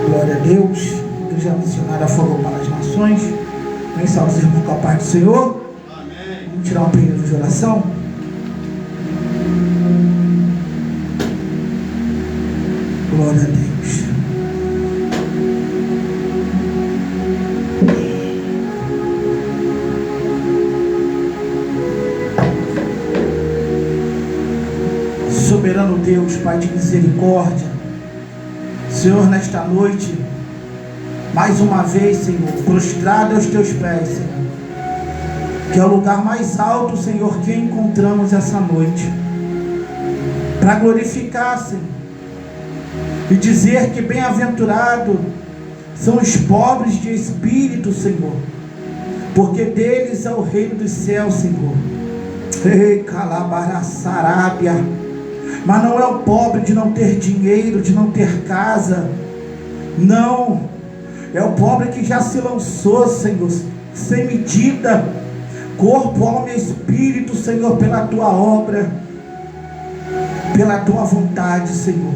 Glória a Deus. Igreja Missionária Fogo para as Nações. Vem salve os irmãos com a paz do Senhor. Amém. Vamos tirar um período de oração. Glória a Deus. Soberano Deus, Pai de misericórdia, Senhor, nesta noite, mais uma vez, Senhor, prostrado aos teus pés, Senhor, que é o lugar mais alto, Senhor, que encontramos essa noite, para glorificar, Senhor, e dizer que bem-aventurado são os pobres de espírito, Senhor, porque deles é o reino dos céus, Senhor. Ei, calabaraçarábia. Mas não é o pobre de não ter dinheiro, de não ter casa. Não. É o pobre que já se lançou, Senhor, sem medida, corpo, alma e espírito, Senhor, pela tua obra, pela tua vontade, Senhor.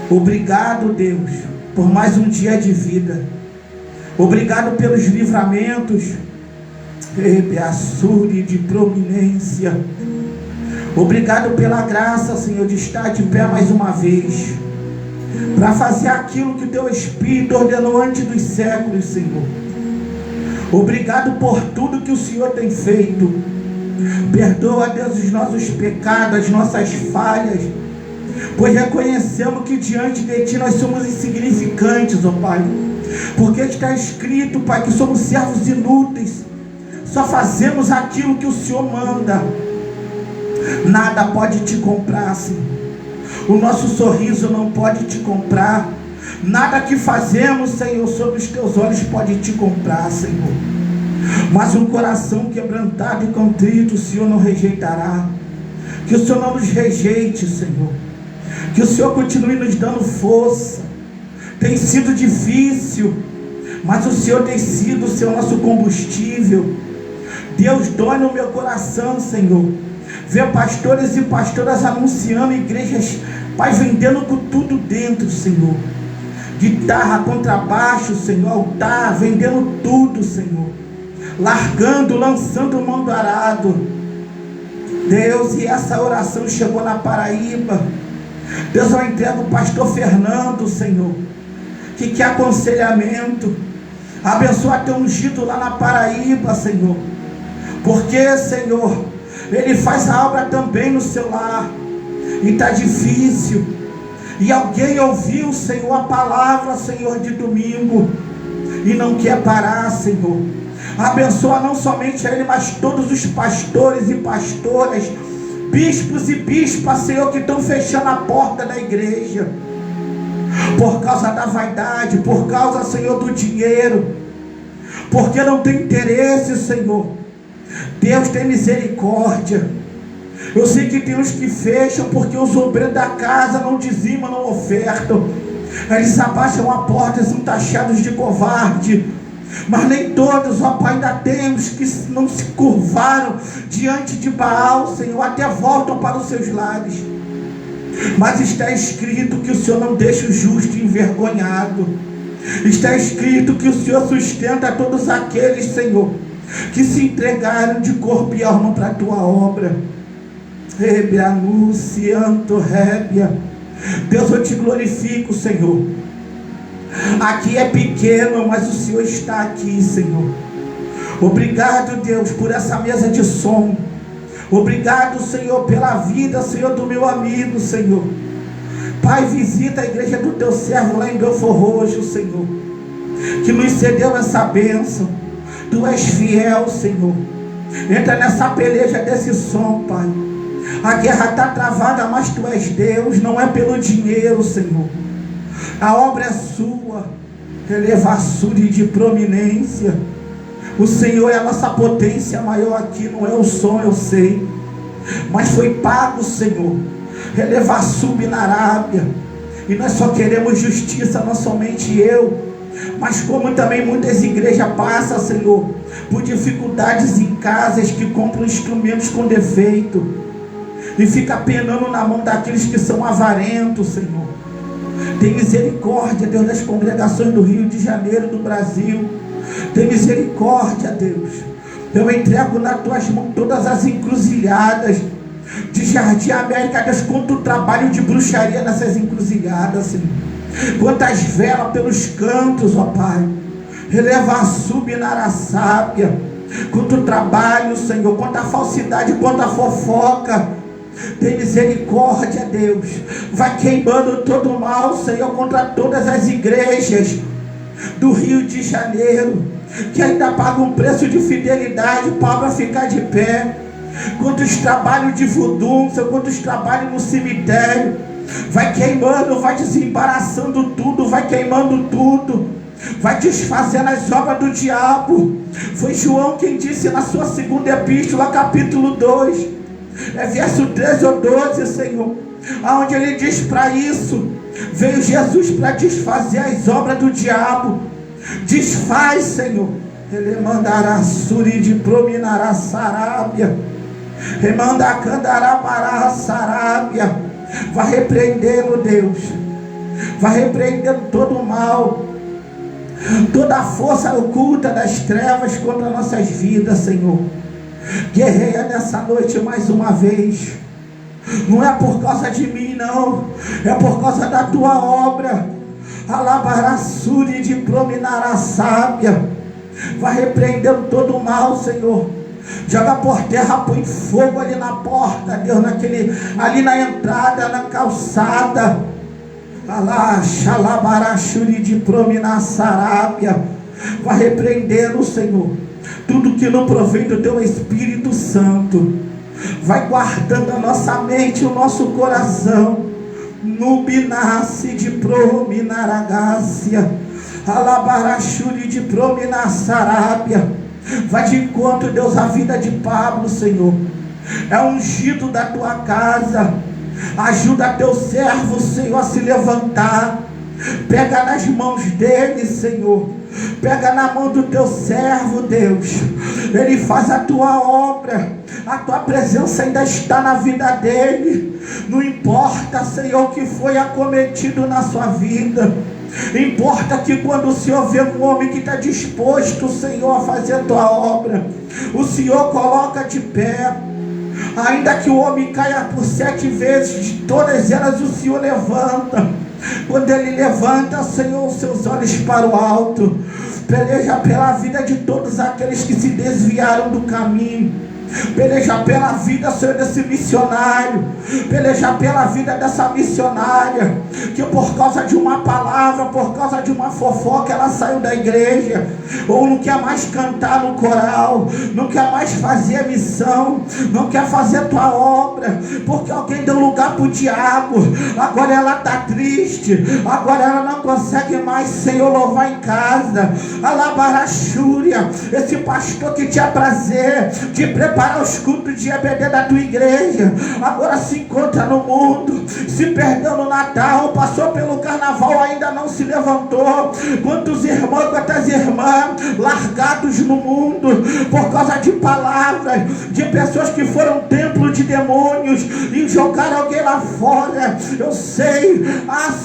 Obrigado, Deus, por mais um dia de vida. Obrigado pelos livramentos, de prominência. Obrigado pela graça, Senhor, de estar de pé mais uma vez, para fazer aquilo que o teu Espírito ordenou antes dos séculos, Senhor. Obrigado por tudo que o Senhor tem feito. Perdoa, Deus, os nossos pecados, as nossas falhas, pois reconhecemos que diante de Ti nós somos insignificantes, ó Pai, porque está escrito, Pai, que somos servos inúteis, só fazemos aquilo que o Senhor manda. Nada pode te comprar, Senhor. O nosso sorriso não pode te comprar. Nada que fazemos, Senhor, sob os teus olhos pode te comprar, Senhor. Mas um coração quebrantado e contrito o Senhor não rejeitará. Que o Senhor não nos rejeite, Senhor. Que o Senhor continue nos dando força. Tem sido difícil, mas o Senhor tem sido, Senhor, nosso combustível. Deus, dói no meu coração, Senhor, ver pastores e pastoras anunciando igrejas, Pai, vendendo com tudo dentro, Senhor. Guitarra, contrabaixo, Senhor, altar, vendendo tudo, Senhor. Largando, lançando mão do arado. Deus, e essa oração chegou na Paraíba. Deus, eu entrego o pastor Fernando, Senhor, que quer aconselhamento. Abençoa teu ungido lá na Paraíba, Senhor. Porque, Senhor, ele faz a obra também no seu lar, e está difícil, e alguém ouviu, Senhor, a palavra, Senhor, de domingo, e não quer parar, Senhor. Abençoa não somente a ele, mas todos os pastores e pastoras, bispos e bispas, Senhor, que estão fechando a porta da igreja, por causa da vaidade, por causa, Senhor, do dinheiro, porque não tem interesse, Senhor. Deus, tem misericórdia. Eu sei que tem uns que fecham porque os obreiros da casa não dizimam, não ofertam. Eles abaixam a porta e são taxados de covarde. Mas nem todos, ó Pai, ainda temos que não se curvaram diante de Baal, Senhor, até voltam para os seus lares. Mas está escrito que o Senhor não deixa o justo envergonhado. Está escrito que o Senhor sustenta todos aqueles, Senhor, que se entregaram de corpo e alma para a tua obra. Deus, eu te glorifico, Senhor. Aqui é pequeno, mas o Senhor está aqui, Senhor. Obrigado, Deus, por essa mesa de som. Obrigado, Senhor, pela vida, Senhor, do meu amigo, Senhor. Pai, visita a igreja do teu servo lá em Belfor Roxo, Senhor, que nos cedeu essa bênção. Tu és fiel, Senhor. Entra nessa peleja desse som, Pai. A guerra está travada, mas Tu és Deus. Não é pelo dinheiro, Senhor. A obra é Sua. Elevaçure de prominência. O Senhor é a nossa potência maior aqui. Não é o som, eu sei, mas foi pago, Senhor. Elevaçube na Arábia. E nós só queremos justiça, não somente eu, mas como também muitas igrejas passam, Senhor, por dificuldades em casas, que compram instrumentos com defeito e fica penando na mão daqueles que são avarentos, Senhor. Tem misericórdia, Deus, das congregações do Rio de Janeiro, do Brasil. Tem misericórdia, Deus. Eu entrego nas tuas mãos todas as encruzilhadas de Jardim América, Deus, quanto trabalho de bruxaria nessas encruzilhadas, Senhor. Quantas velas pelos cantos, ó Pai. Releva a subnaraçábia. Quanto trabalho, Senhor. Quanta falsidade, quanta fofoca. Tem misericórdia, Deus. Vai queimando todo o mal, Senhor, contra todas as igrejas do Rio de Janeiro, que ainda pagam um preço de fidelidade para ficar de pé. Quantos trabalhos de voodoo, Senhor, quantos trabalhos no cemitério. Vai queimando, vai desembaraçando tudo, vai queimando tudo, vai desfazendo as obras do diabo. Foi João quem disse na sua segunda epístola, capítulo 2, verso 13 ou 12, Senhor, aonde ele diz: para isso veio Jesus, para desfazer as obras do diabo. Desfaz, Senhor. Ele mandará suri de prominará sarábia, remanda candará para sarábia. Vai repreendendo, Deus, vai repreendendo todo o mal, toda a força oculta das trevas contra nossas vidas, Senhor. Guerreia nessa noite mais uma vez. Não é por causa de mim, não, é por causa da tua obra. Alabarassuri de prominará sábia. Vai repreendendo todo o mal, Senhor. Joga por terra, põe fogo ali na porta, Deus, ali na entrada, na calçada. Alá, xalabarachuri de prominar sarábia. Vai repreendendo, Senhor, tudo que não provém do teu Espírito Santo. Vai guardando a nossa mente, o nosso coração. Nubinace de prominaragácia. Alabarachuri de prominar sarábia. Vai de encontro, Deus, a vida de Pablo, Senhor. É ungido da tua casa. Ajuda teu servo, Senhor, a se levantar. Pega nas mãos dele, Senhor. Pega na mão do teu servo, Deus. Ele faz a tua obra. A tua presença ainda está na vida dele. Não importa, Senhor, o que foi acometido na sua vida. Importa que quando o Senhor vê um homem que está disposto, Senhor, a fazer a tua obra, o Senhor coloca de pé. Ainda que o homem caia por 7 vezes, de todas elas o Senhor levanta. Quando ele levanta, Senhor, os seus olhos para o alto. Peleja pela vida de todos aqueles que se desviaram do caminho. Peleja pela vida, Senhor, desse missionário. Peleja pela vida dessa missionária, que por causa de uma palavra, por causa de uma fofoca, ela saiu da igreja, ou não quer mais cantar no coral, não quer mais fazer a missão, não quer fazer a tua obra, porque alguém deu lugar para o diabo. Agora ela está triste, agora ela não consegue mais, Senhor, louvar em casa. Alabarachúria, esse pastor que tinha prazer de preparar os cultos de EBD da tua igreja, agora se encontra no mundo, se perdeu no Natal, passou pelo carnaval, ainda não se levantou. Quantos irmãos, quantas irmãs largados no mundo por causa de palavras, de pessoas que foram templo de demônios e jogaram alguém lá fora. Eu sei,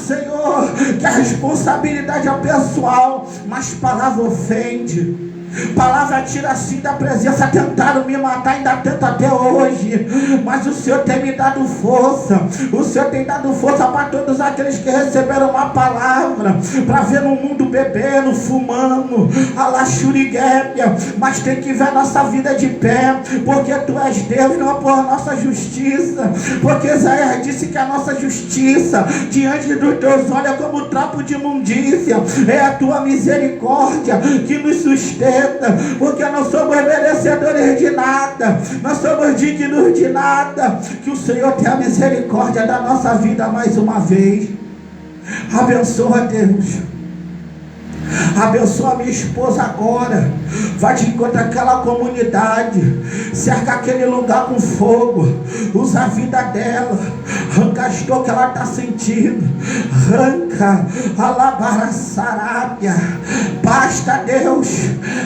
Senhor, que a responsabilidade é pessoal, mas palavra ofende. Palavra tira assim da presença. Tentaram me matar, ainda tenta até hoje, mas o Senhor tem me dado força. O Senhor tem dado força para todos aqueles que receberam uma palavra, para ver no mundo bebendo, fumando, alaxuriguébia, mas tem que ver nossa vida de pé, porque tu és Deus, não por nossa justiça, porque Isaías disse que a nossa justiça diante dos teus olhos é como trapo de imundícia. É a tua misericórdia que nos sustenta, porque não somos merecedores de nada, não somos dignos de nada. Que o Senhor tenha misericórdia da nossa vida mais uma vez. Abençoa, Deus. Abençoa minha esposa agora. Vai de encontro àquela comunidade. Cerca aquele lugar com fogo. Usa a vida dela. Arranca as dores que ela está sentindo. Arranca. Alabaraçarábia. Basta, Deus.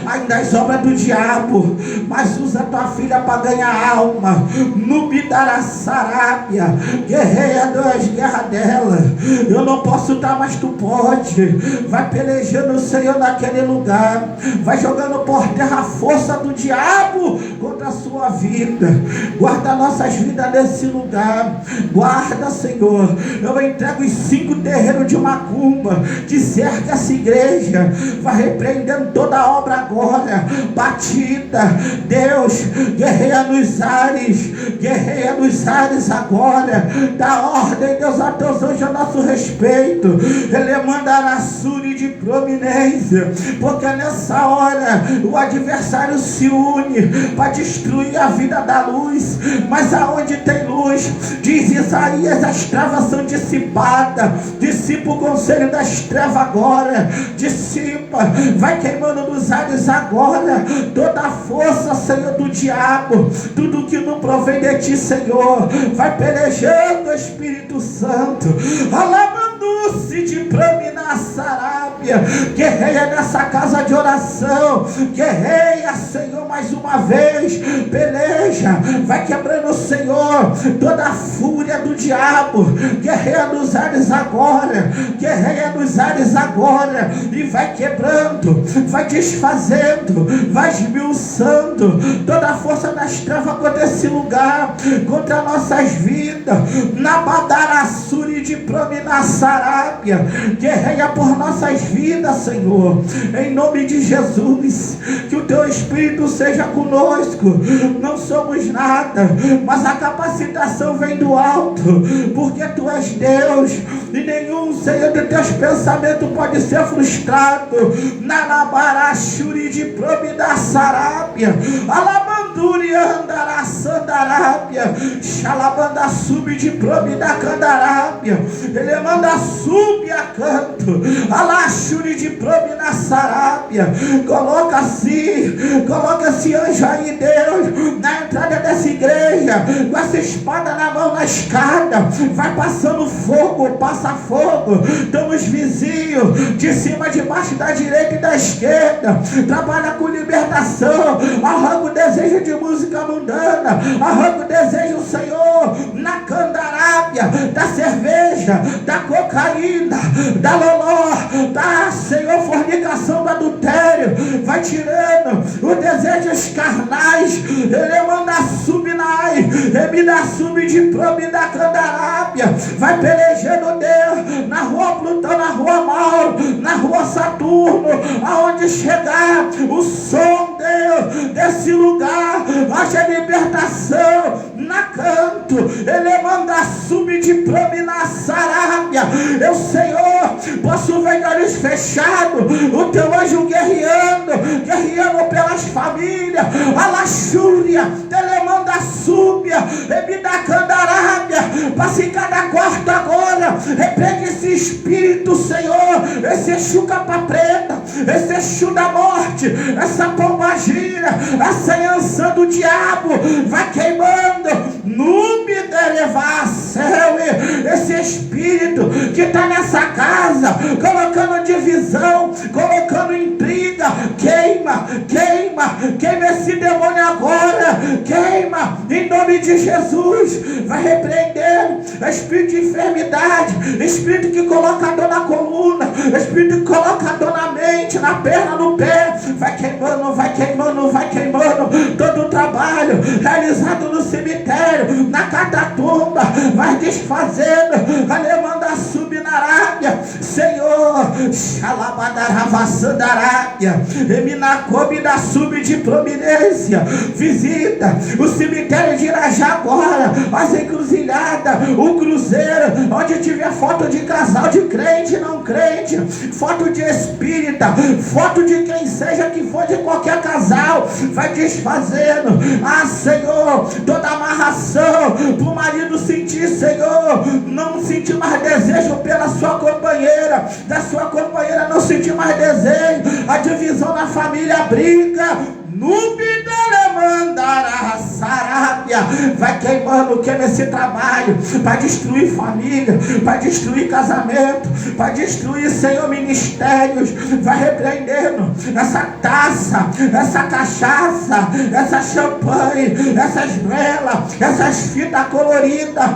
Ainda as obras do diabo. Mas usa tua filha para ganhar alma. Nubidaraçarábia. Guerreia das guerras dela. Eu não posso estar, mas tu pode. Vai pelejando, Senhor, naquele lugar. Vai jogando por terra a força do diabo contra a sua vida. Guarda nossas vidas nesse lugar. Guarda, Senhor. Eu entrego os 5 terreiros de macumba que cerca essa igreja. Vai repreendendo toda a obra agora. Batida, Deus, guerreia nos ares. Guerreia nos ares agora. Dá ordem, Deus, a teus anjos a nosso respeito. Ele mandará Suri de prominência, porque nessa hora o adversário se une para destruir a vida da luz. Mas aonde tem luz, diz Isaías, as trevas são dissipadas. Dissipa o conselho das trevas agora. Dissipa, vai queimando nos ares agora toda a força, Senhor, do diabo. Tudo que não provém de ti, Senhor, vai pelejando, Espírito Santo. Alabando-se de Praminaçarábia. Guerreia nessa casa de oração. Guerreia, Senhor, mais uma vez. Peleja, vai quebrando, Senhor, toda a fúria do diabo. Guerreia nos ares agora. Guerreia nos ares agora. E vai quebrando, vai desfazendo, vai esmiuçando toda a força das trevas contra esse lugar, contra nossas vidas. Na Badaraçuri de Prominaçarábia. Guerreia por nossas vidas, Senhor, em nome de Jesus. Que o teu Espírito seja conosco. Não somos nada, mas a capacitação vem do alto, porque tu és Deus e nenhum, Senhor, de teus pensamentos pode ser frustrado. Na Labaraxuri de Prominaçarábia. Alabanduri andará sandarábia. Xalabanda sub de Prominacandarábia. Ele manda sub a canto. Alaxuri de Prominaçarábia. Coloca esse anjo aí, Deus, na entrada dessa igreja, com essa espada na mão, na escada. Vai passando fogo, passa fogo. Estamos vizinhos, de cima, de baixo, da direita e da esquerda. Trabalha com libertação. Arranca o desejo de música mundana. Arranca o desejo, Senhor, na candarábia, da cerveja, da cocaína, da loló, da, Senhor, fornicação, do adultério. Vai tirando os desejos carnais. Ele manda subnai. Ele dá sub de Promina Candarábia. Vai pelejando, Deus, na rua Plutão, na rua Mauro, na rua Saturno, aonde chegar o som, Deus, desse lugar, haja libertação na canto. Ele manda sub de Prominaçarábia. Eu, Senhor, posso ver olhos fechados, o teu anjo guerreando pelas famílias. Alaxúria, ele manda súbia, Ebida Candarábia, passe em cada quarto agora. Repreende esse espírito, Senhor, esse Exu capa preta, esse Exu da morte, essa pombagira, essa ança do diabo. Vai queimando, nube delevar céu. Esse espírito que está nessa casa, colocando divisão, colocando intriga, queima, queima, queima esse demônio agora, queima, em nome de Jesus. Vai repreender espírito de enfermidade, espírito que coloca dor na coluna, espírito que coloca dor na mente, na perna, no pé. Vai queimando, vai queimando, vai queimando todo o trabalho realizado no cemitério, na catatumba, vai desfazendo, alemando a subnarábia, Senhor, xalabadaravaçandarábia, eminacobe da sub de prominência. Visita o cemitério de Irajá agora, as encruzilhadas, o cruzeiro, onde tiver foto de casal, de crente e não crente, foto de espírita, foto de quem seja que for, de qualquer casal, vai desfazendo. Ah, Senhor, toda amarração pro marido sentir, Senhor, não sentir mais desejo pela sua companheira não sentir mais desejo, a divisão na família, a briga, vai queimando o que nesse trabalho, para destruir família, para destruir casamento, para destruir, Senhor, ministérios. Vai repreendendo essa taça, essa cachaça, essa champanhe, essas velas, essas fitas coloridas,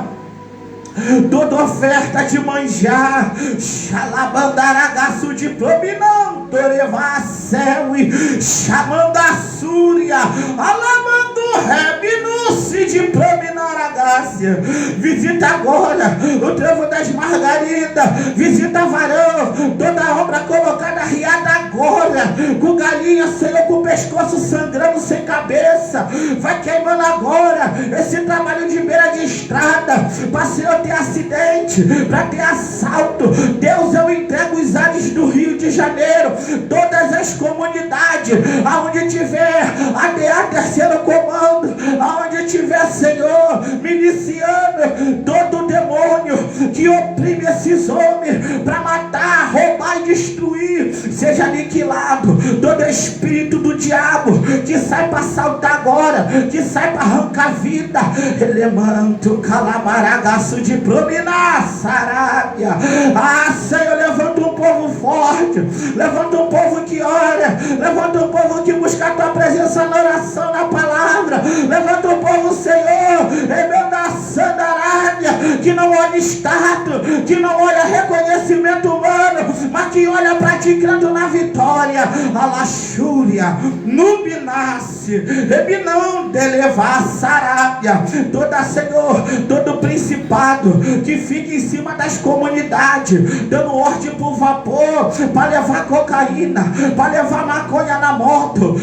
toda oferta de manjar, xalabandaragaço de prominão, torevacéui, chamando a súria, alamando rebinuce de prominaragácia. Visita agora o trevo das margaridas, visita varão, toda obra colocada, riada agora, com galinha, Senhor, com o pescoço sangrando, sem cabeça, vai queimando agora esse trabalho de beira de estrada, para Senhor ter acidente, para ter assalto. Deus, eu entrego os ares do Rio de Janeiro, todas as comunidades, aonde tiver ADA terceiro comando, aonde tiver, Senhor, miliciano, todo demônio que oprime esses homens para matar, roubar e destruir, seja aniquilado. Todo espírito do diabo que sai para assaltar agora, que sai para arrancar vida, elemanto calamaragaço de prominar, Sarábia. Ah, Senhor, levanta um povo forte, levanta um povo que ora, levanta um povo que busca a tua presença na oração, na palavra, levanta um povo, Senhor, emenda Sandarábia, que não olha status, que não olha reconhecimento humano, mas que olha para ti crendo na vitória. Alaxúria, Nubinace, Rebinão, Delevar, Sarábia, toda, Senhor, todo principado que fica em cima das comunidades, dando ordem por vapor, para levar cocaína, para levar maconha na moto,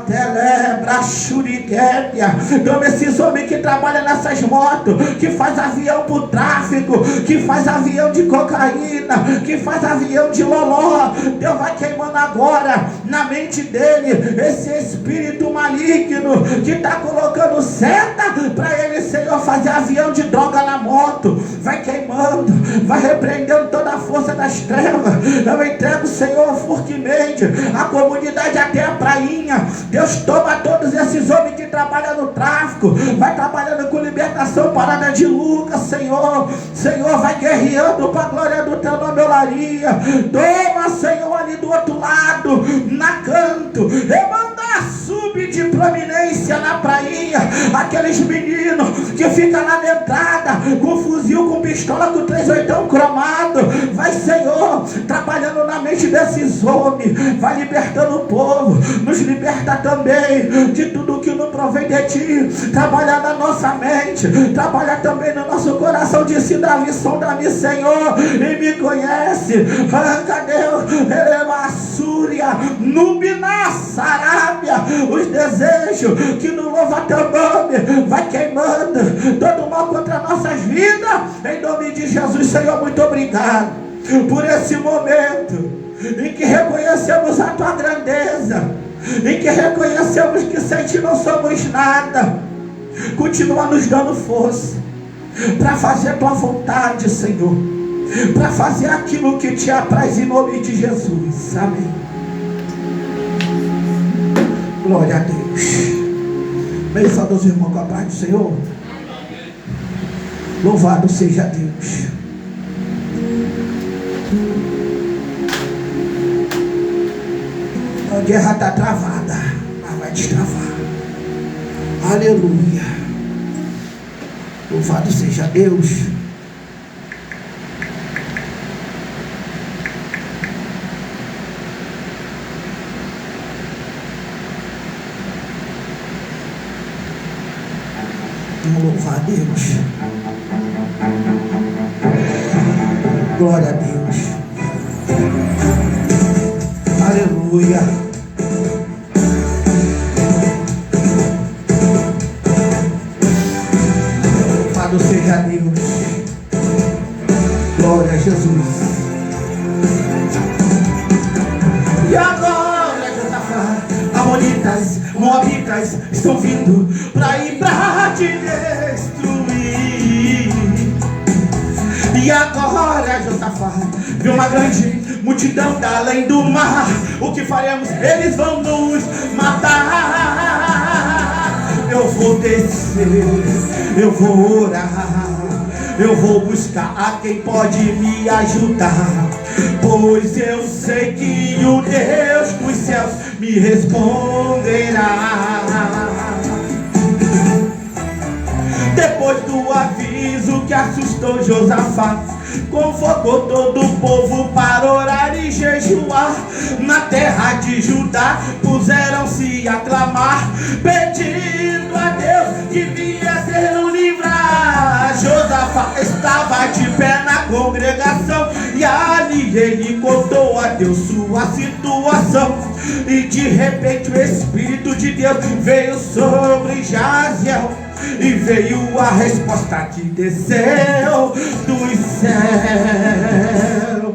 telebra, xuriguébia, então esses homens que trabalham nessas motos, que faz avião por tráfico, que faz avião de cocaína, que faz avião de loló, Deus vai queimando agora na mente dele esse espírito maligno que está colocando seta para ele, Senhor, fazer avião de droga na moto. Vai queimando, vai repreendendo toda a força das trevas. Eu entrego, Senhor, fortemente a comunidade até a prainha. Deus, toma todos esses homens que trabalham no tráfico, vai trabalhando com libertação, parada de Lucas, Senhor. Senhor, vai guerreando para a glória do teu nome, Olaria. Toma, Senhor, ali do outro lado, na canto, remanda sub de prominência na prainha, aqueles meninos que ficam lá na entrada com fuzil, com pistola, com 38 cromado. Vai, Senhor, trabalhando na mente desses homens, vai libertando o povo, nos liberta também de tudo que não provém de ti. Trabalha na nossa mente, trabalha também no nosso coração. Disse Davi: sonda-me, Senhor, e me conhece. Arranca, Deus, eleva Súria, Nubina, Sarábia, os desejos que não louvam teu nome, vai queimando todo mal contra nossas vidas, em nome de Jesus. Senhor, muito obrigado por esse momento em que reconhecemos a tua grandeza, em que reconhecemos que sem ti não somos nada. Continua nos dando força para fazer a tua vontade, Senhor, para fazer aquilo que te apraz, em nome de Jesus. Amém. Glória a Deus. Beijo dos irmãos com a paz do Senhor. Louvado seja Deus. A guerra está travada, mas vai destravar. Aleluia. Louvado seja Deus. Vamos louvar a Deus. Glória a Deus. Aleluia. Louvado seja Deus. Glória a Jesus. E agora, Josafá, amonitas, moabitas estão vindo para ir para te destruir. E agora Josafá viu uma grande multidão da além do mar. O que faremos? Eles vão nos matar. Eu vou descer, eu vou orar, eu vou buscar a quem pode me ajudar, pois eu sei que o Deus dos céus me responderá. Depois do aviso que assustou Josafá, convocou todo o povo para orar e jejuar. Na terra de Judá puseram-se a clamar, pedindo a Deus que viesse nos livrar. Josafá estava de pé na congregação e ali ele contou a Deus sua situação. E de repente o Espírito de Deus veio sobre Jaziel, e veio a resposta que desceu dos céus.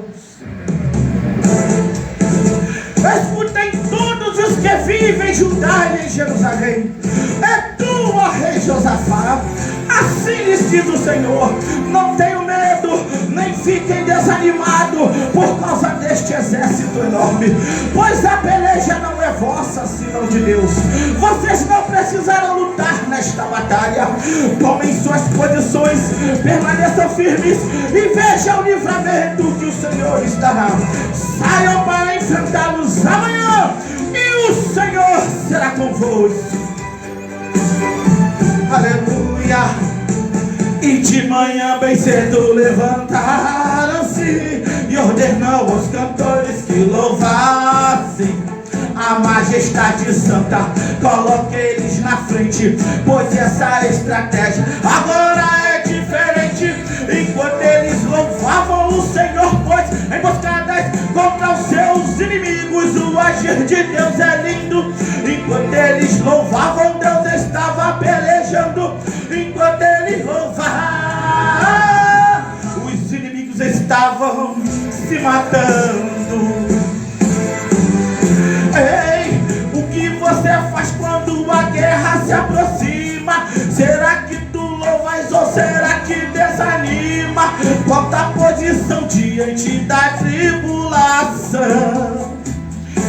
Escutem todos os que vivem em Judá e em Jerusalém. É tu, ó rei Josafá. Assim lhes diz o Senhor: não tenham medo, nem fiquem desanimados por causa deste exército enorme, pois a peleja não é vossa, senão de Deus. Vocês não precisarão lutar nesta batalha. Tomem suas posições, permaneçam firmes e vejam o livramento que o Senhor lhes dará. Saiam para enfrentá-los amanhã, e o Senhor será convosco. Aleluia. E de manhã bem cedo levantaram-se e ordenou aos cantores que louvassem a majestade santa. Coloque eles na frente, pois essa estratégia agora é diferente. Enquanto eles louvavam o Senhor, pois emboscadas contra os seus inimigos, o agir de Deus é lindo. Enquanto eles louvavam, Deus estava pelejando. Enquanto eles louvavam, os inimigos estavam se matando. Ei, o que você faz quando a guerra se aproxima? Será que tu louvas ou será que desanima? Qual a posição diante da tribulação?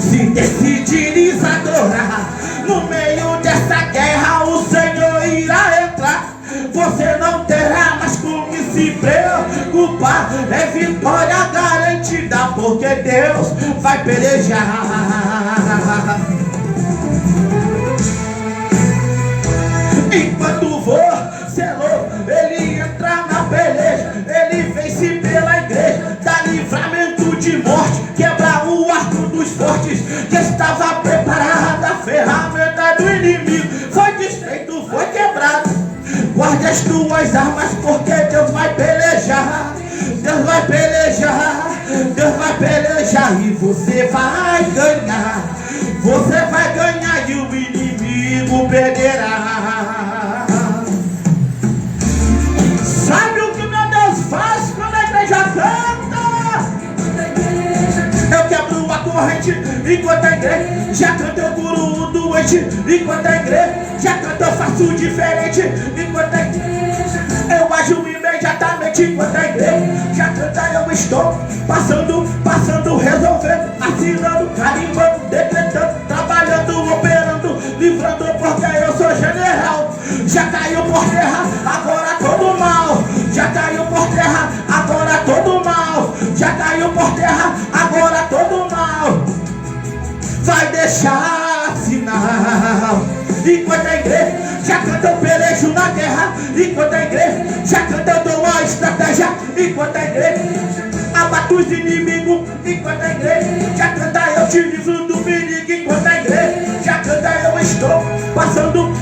Se decidires adorar no meio dessa guerra, o Senhor irá entrar. Você não terá mais com que se preocupar. É vitória garantida, porque Deus vai pelejar. Enquanto você louva, ele entra na peleja. Ele vence pela igreja, dá livramento de morte, quebra o arco dos fortes que estava preparada. A ferramenta do inimigo foi desfeito, foi quebrado. Guarde as tuas armas, porque Deus vai pelejar. Deus vai pelejar, Deus vai pelejar, e você vai ganhar. Você vai ganhar e o inimigo perderá. Sabe o que meu Deus faz quando a igreja canta? Eu quebro a corrente enquanto a igreja canta. Eu curo o doente enquanto a igreja canta. Eu faço diferente enquanto a igreja. Eu ajo imediatamente enquanto a igreja canta. Eu estou passando, resolvendo, assinando, carimbando, decretando, trabalhando, operando, livrando, porque eu sou general. Já caiu por terra, agora todo mal. Já caiu por terra, agora todo mal. Já caiu por terra, agora todo mal. Vai deixar sinal. Enquanto a igreja canta, eu pelejo na guerra. Enquanto a igreja canta, eu dou uma estratégia. Enquanto a igreja abato os inimigos. Enquanto a igreja canta, eu te livro do perigo. Enquanto a igreja canta, eu estou passando,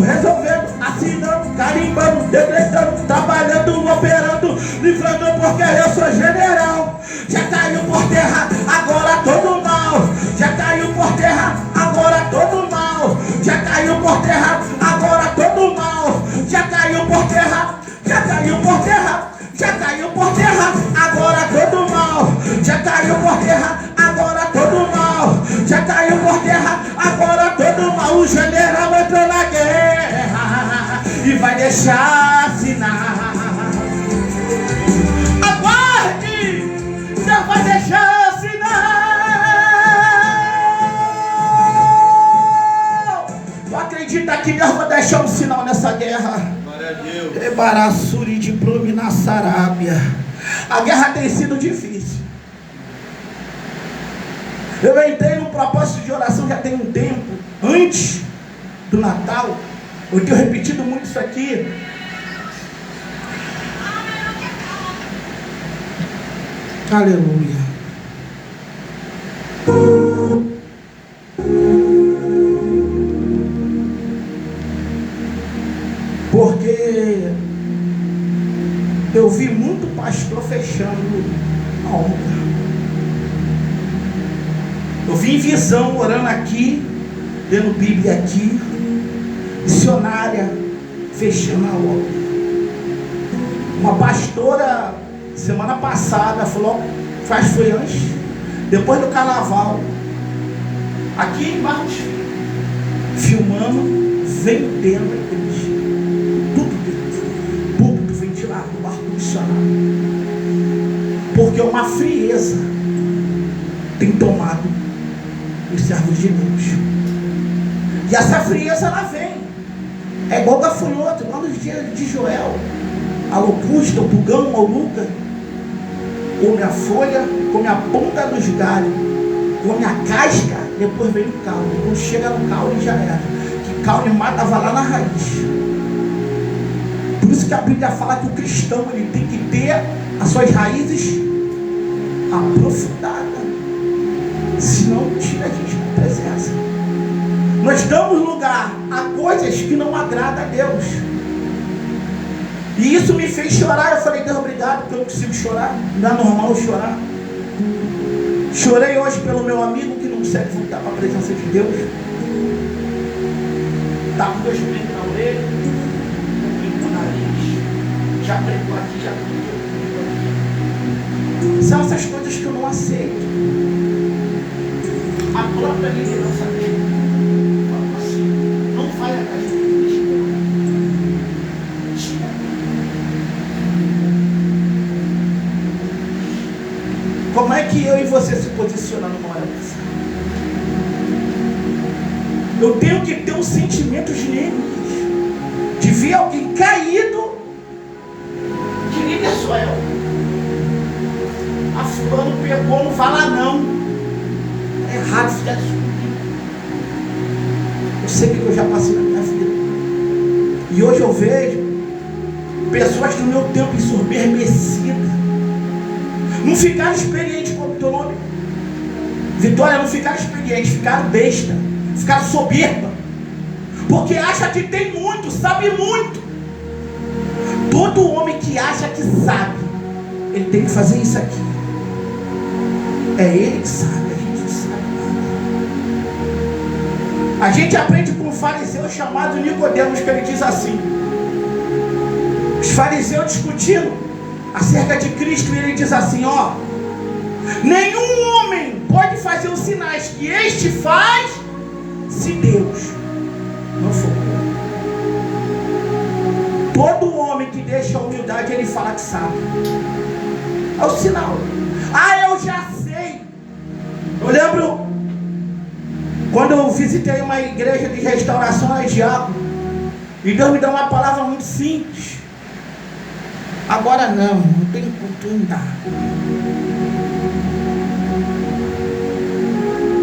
resolvendo, assinando, carimbando, decretando, trabalhando, operando, livrando, porque eu sou general. Já caiu por terra, agora todo mal. Já caiu por terra, agora todo mal. Já caiu por terra, agora todo mal. Já caiu por terra, já caiu por terra. Já caiu por terra, agora todo mal. Já caiu por terra, agora todo mal. Já caiu por terra, agora todo mal. O general entrou na guerra e vai deixar sinal. que Deus vai deixar um sinal nessa guerra. Glória a Deus. Ebaraçuri de Prominaçarábia. A guerra tem sido difícil. Eu entrei num propósito de oração já tem um tempo, antes do Natal. Eu tenho repetido muito isso aqui. Aleluia. Porque eu vi muito pastor fechando a obra. Eu vi em visão, orando aqui, lendo Bíblia aqui, missionária, fechando a obra. Uma pastora, semana passada, falou, foi antes, depois do carnaval, aqui em Barros, filmando, vendendo a igreja. Tudo dentro. Púlpito, ventilado, ar-condicionado. Porque uma frieza tem tomado os servos de Deus. E essa frieza ela vem. É igual gafanhoto, igual nos dias de Joel. A locusta, o pulgão, a oruga, come a folha, come a ponta dos galhos, come a casca, depois vem o caule. Quando chega no caule já era. Que caule matava lá na raiz. Por isso que a Bíblia fala que o cristão ele tem que ter as suas raízes aprofundadas. Senão tira a gente da presença. Nós damos lugar a coisas que não agradam a Deus. E isso me fez chorar. Eu falei, Deus, obrigado, porque eu não consigo chorar. Não é normal eu chorar. Chorei hoje pelo meu amigo que não consegue voltar para a presença de Deus. Está com 2 brincos na orelha, um brinco no nariz, já brincou aqui, já brincou aqui. São essas coisas que eu não aceito. A própria liderança dele falou assim, não vai a casa de Como é que eu e você se posicionamos numa hora dessa? Eu tenho que ter um sentimento de Neemias, de ver alguém caído, que líder sou eu. A fulano pegou, não fala não. É errado ficar isso comigo. Eu sei que eu já passei na minha vida. E hoje eu vejo pessoas do meu tempo ensoberbecidas. Não ficaram experientes com o teu nome. Vitória, não ficaram experientes, ficaram besta, ficaram soberba. Porque acha que tem muito, sabe muito. Todo homem que acha que sabe, ele tem que fazer isso aqui. É ele que sabe, a gente não sabe nada. A gente aprende com um fariseu chamado Nicodemos, que ele diz assim. Os fariseus discutindo acerca de Cristo, e ele diz assim, ó, nenhum homem pode fazer os sinais que este faz, se Deus não for. Todo homem que deixa a humildade, ele fala que sabe. É o sinal. Ah, eu já sei. Eu lembro quando eu visitei uma igreja de restauração lá em Diabo, e Deus me deu uma palavra muito simples. Agora não tem oportunidade.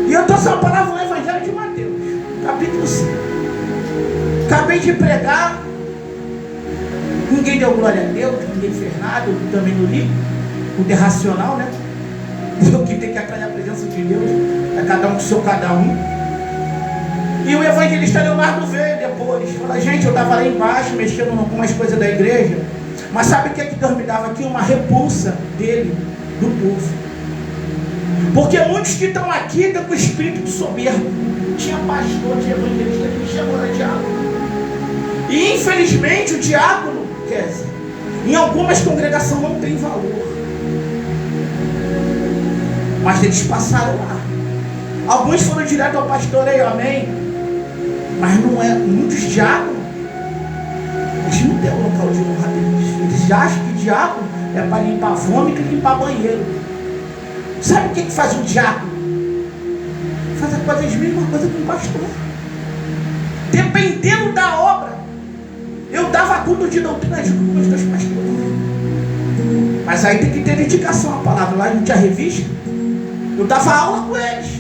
E eu trouxe uma palavra no Evangelho de Mateus, capítulo 5. Acabei de pregar, ninguém deu glória a Deus, ninguém fez nada, eu também não li, o derracional, né? O que tem que atrair a presença de Deus, é cada um com seu cada um. E o evangelista Leonardo veio depois, falou, gente, eu estava lá embaixo, mexendo em algumas coisas da igreja, mas sabe o que Deus me dava aqui? Uma repulsa dele, do povo. Porque muitos que estão aqui estão com o espírito de soberbo. Tinha pastor, tinha evangelista que me chamou de diácono. E infelizmente o diácono, quer dizer, em algumas congregações não tem valor. Mas eles passaram lá. Alguns foram direto ao pastoreio, amém? Mas não é, muitos diáconos, eles não têm o local de honra deles. Eles acham que diácono é para limpar vômito e limpar banheiro. Sabe o que faz um diácono? Faz a mesma coisa que um pastor. dependendo da obra. Eu dava culto de doutrina junto com os dois pastores. Mas aí tem que ter dedicação à palavra. Lá não tinha revista. Eu dava aula com eles.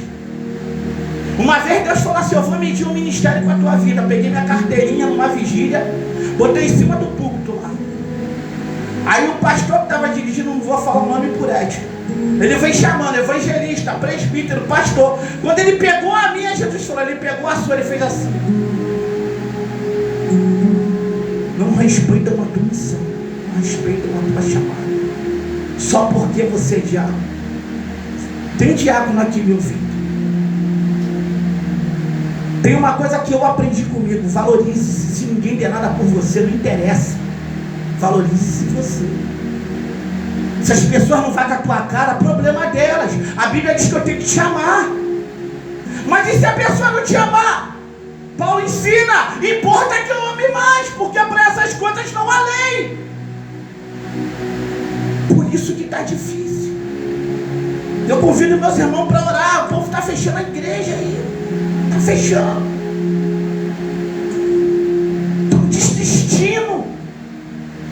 Uma vez Deus falou assim: eu vou medir um ministério com a tua vida. Eu peguei minha carteirinha numa vigília, botei em cima do púlpito lá. Aí o pastor que estava dirigindo, não vou falar o nome por ética, ele vem chamando, evangelista, presbítero, pastor. Quando ele pegou a minha, Jesus falou, ele pegou a sua, ele fez assim. Não respeita uma tua missão, não respeita uma tua chamada, só porque você é diácono. Tem diácono aqui me ouvindo. Tem uma coisa que eu aprendi comigo: valorize-se. Se ninguém der nada por você, não interessa. Valorize-se você. Se as pessoas não vão com a tua cara, problema delas. A Bíblia diz que eu tenho que te chamar. Mas e se a pessoa não te amar? Paulo ensina: importa que eu ame mais, porque para essas coisas não há lei. Por isso que está difícil. Eu convido meus irmãos para orar. O povo está fechando a igreja aí. Está fechando. Estão desistindo.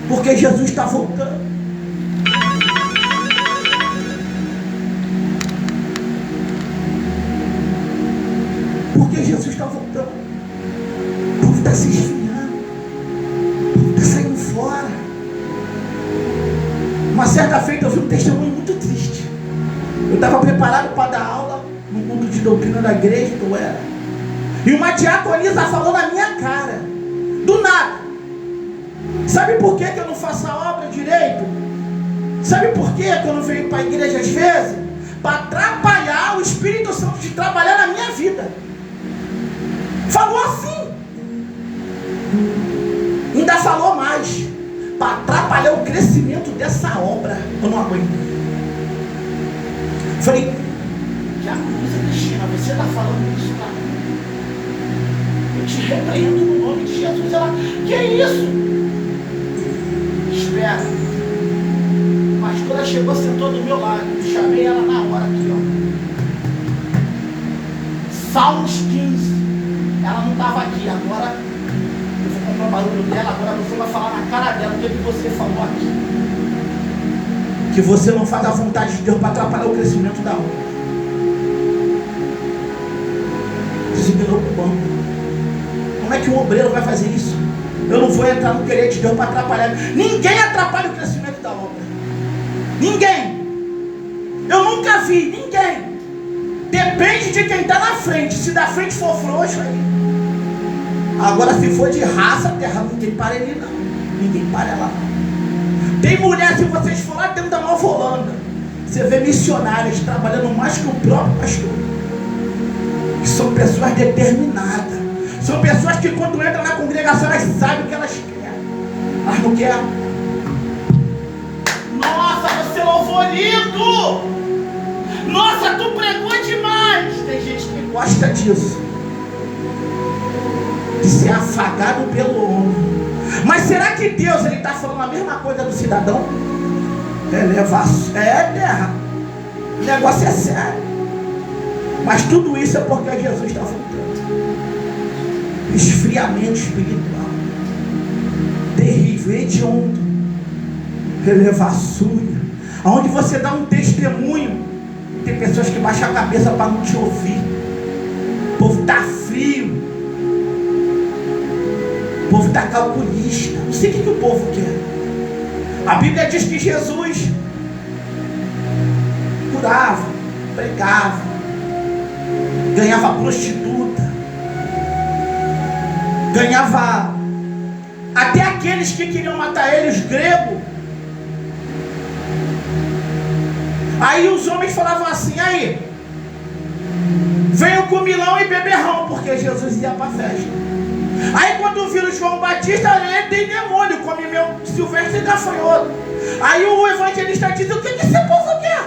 Porque Jesus está voltando. Porque Jesus está voltando. O povo está se esfriando. O povo está saindo fora. Uma certa feita eu vi um testemunho muito triste. Eu estava preparado para dar aula no culto de doutrina da igreja que eu era. E uma diaconisa falou na minha cara. Do nada. Sabe por que eu não faço a obra direito? Sabe por que eu não venho para a igreja às vezes? Para atrapalhar o Espírito Santo de trabalhar na minha vida. Falou assim. Ainda falou mais. Para atrapalhar o crescimento dessa obra. Eu não aguento. Falei: diaconisa Cristina, você está falando isso para mim? Eu te repreendo no nome de Jesus. Ela: que é isso? Espera. A pastora chegou, sentou do meu lado. Chamei ela na hora aqui, ó. Salmos 15. Ela não estava aqui. Agora eu vou comprar o barulho dela. Agora você vai falar na cara dela o que você falou aqui. Que você não faz a vontade de Deus para atrapalhar o crescimento da obra. Designou para o banco. Como é que um obreiro vai fazer isso? Eu não vou entrar no querer de Deus para atrapalhar. Ninguém atrapalha o crescimento da obra. Ninguém. Eu nunca vi ninguém. Depende de quem está na frente. Se da frente for frouxo, aí. Agora, se for de raça, terra, ninguém para ele não. Ninguém para ela não. Tem mulher, se vocês for lá dentro da Nova Holanda, você vê missionárias trabalhando mais que o próprio pastor. Que são pessoas determinadas. São pessoas que quando entram na congregação, elas sabem o que elas querem. Elas não querem. Nossa, você louvou lindo! Nossa, tu pregou demais! Tem gente que gosta disso. De ser afagado pelo homem. Mas será que Deus está falando a mesma coisa do cidadão? É terra. O negócio é sério. Mas tudo isso é porque Jesus está voltando. Esfriamento espiritual terrível, hediondo, relevassúria, onde você dá um testemunho, tem pessoas que baixam a cabeça para não te ouvir. O povo está frio, o povo está calculista. Não sei o que o povo quer. A Bíblia diz que Jesus curava, pregava, ganhava prostituta, ganhava até aqueles que queriam matar ele, os gregos. Aí os homens falavam assim: aí, venham com milão e beberrão, porque Jesus ia para a festa. Aí quando viram João Batista, ele tem demônio, come meu silvestre e gafanhoto. Aí o evangelista diz: o que esse povo quer?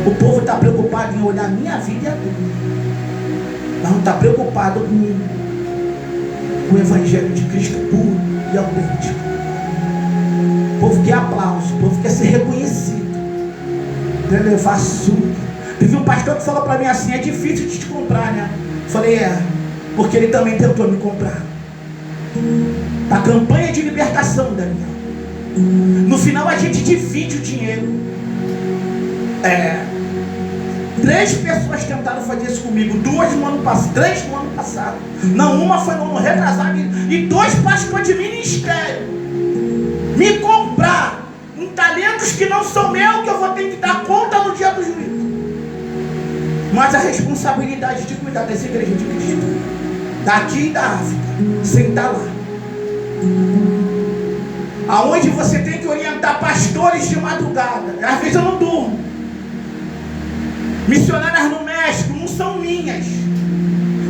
O povo está preocupado em olhar a minha vida e a tua, mas não está preocupado com o evangelho de Cristo puro e autêntico. O povo quer aplauso, o povo quer ser reconhecido, quer levar surra. Teve um pastor que falou para mim assim: é difícil de te comprar, né? Eu falei: é. porque ele também tentou me comprar. A campanha de libertação, Daniel. No final a gente divide o dinheiro. 3 pessoas tentaram fazer isso comigo. 2 no ano passado, 3 no ano passado. Não, uma foi no ano retrasado. E 2 pastores de ministério me comprar em talentos que não são meus, que eu vou ter que dar conta no dia do juízo. Mas a responsabilidade de cuidar dessa igreja de Cristo, daqui e da África, sentar lá, aonde você tem que orientar pastores de madrugada. Às vezes eu não durmo. Missionárias no México não são minhas.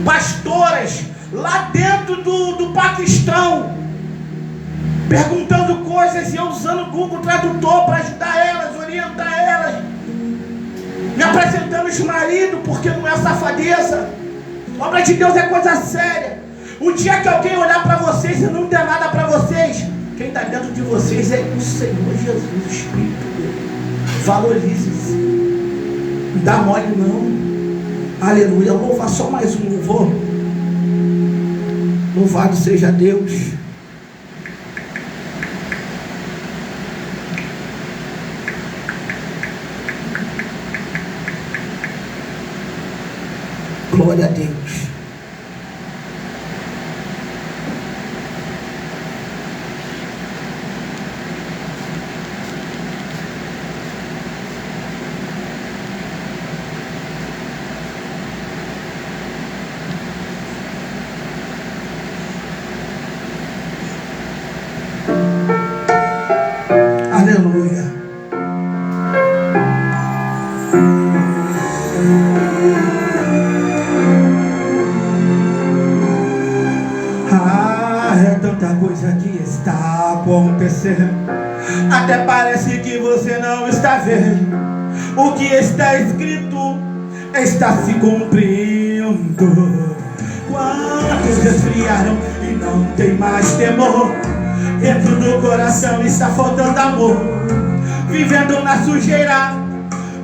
Pastoras lá dentro do Paquistão, perguntando coisas e eu usando o Google Tradutor para ajudar elas, orientar elas, me apresentando os maridos, porque não é safadeza. A obra de Deus é coisa séria. O dia que alguém olhar para vocês e não der nada para vocês, quem está dentro de vocês é o Senhor Jesus, o Espírito dele. Valorize-se. Não dá mole não. Aleluia. Vou louvar só mais um louvor. Louvado seja Deus. Glória a Deus. Aleluia. É tanta coisa que está acontecendo, até parece que você não está vendo. O que está escrito está se cumprindo. Quantos resfriaram e não tem mais temor? Dentro do coração está faltando amor, vivendo na sujeira,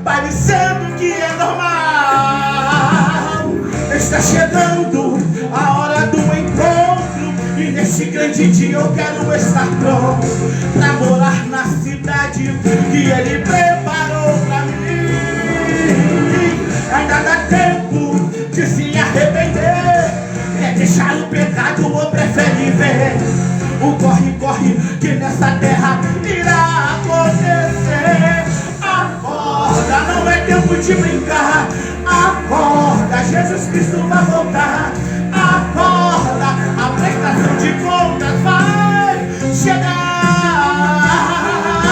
parecendo que é normal. Está chegando a hora do encontro, e nesse grande dia eu quero estar pronto para morar na cidade que Ele preparou para mim. Ainda dá tempo de se arrepender, é deixar o pecado ou prefere ver o corre-corre que nessa terra irá acontecer. Acorda, não é tempo de brincar. Acorda, Jesus Cristo vai voltar. Acorda, a prestação de contas vai chegar.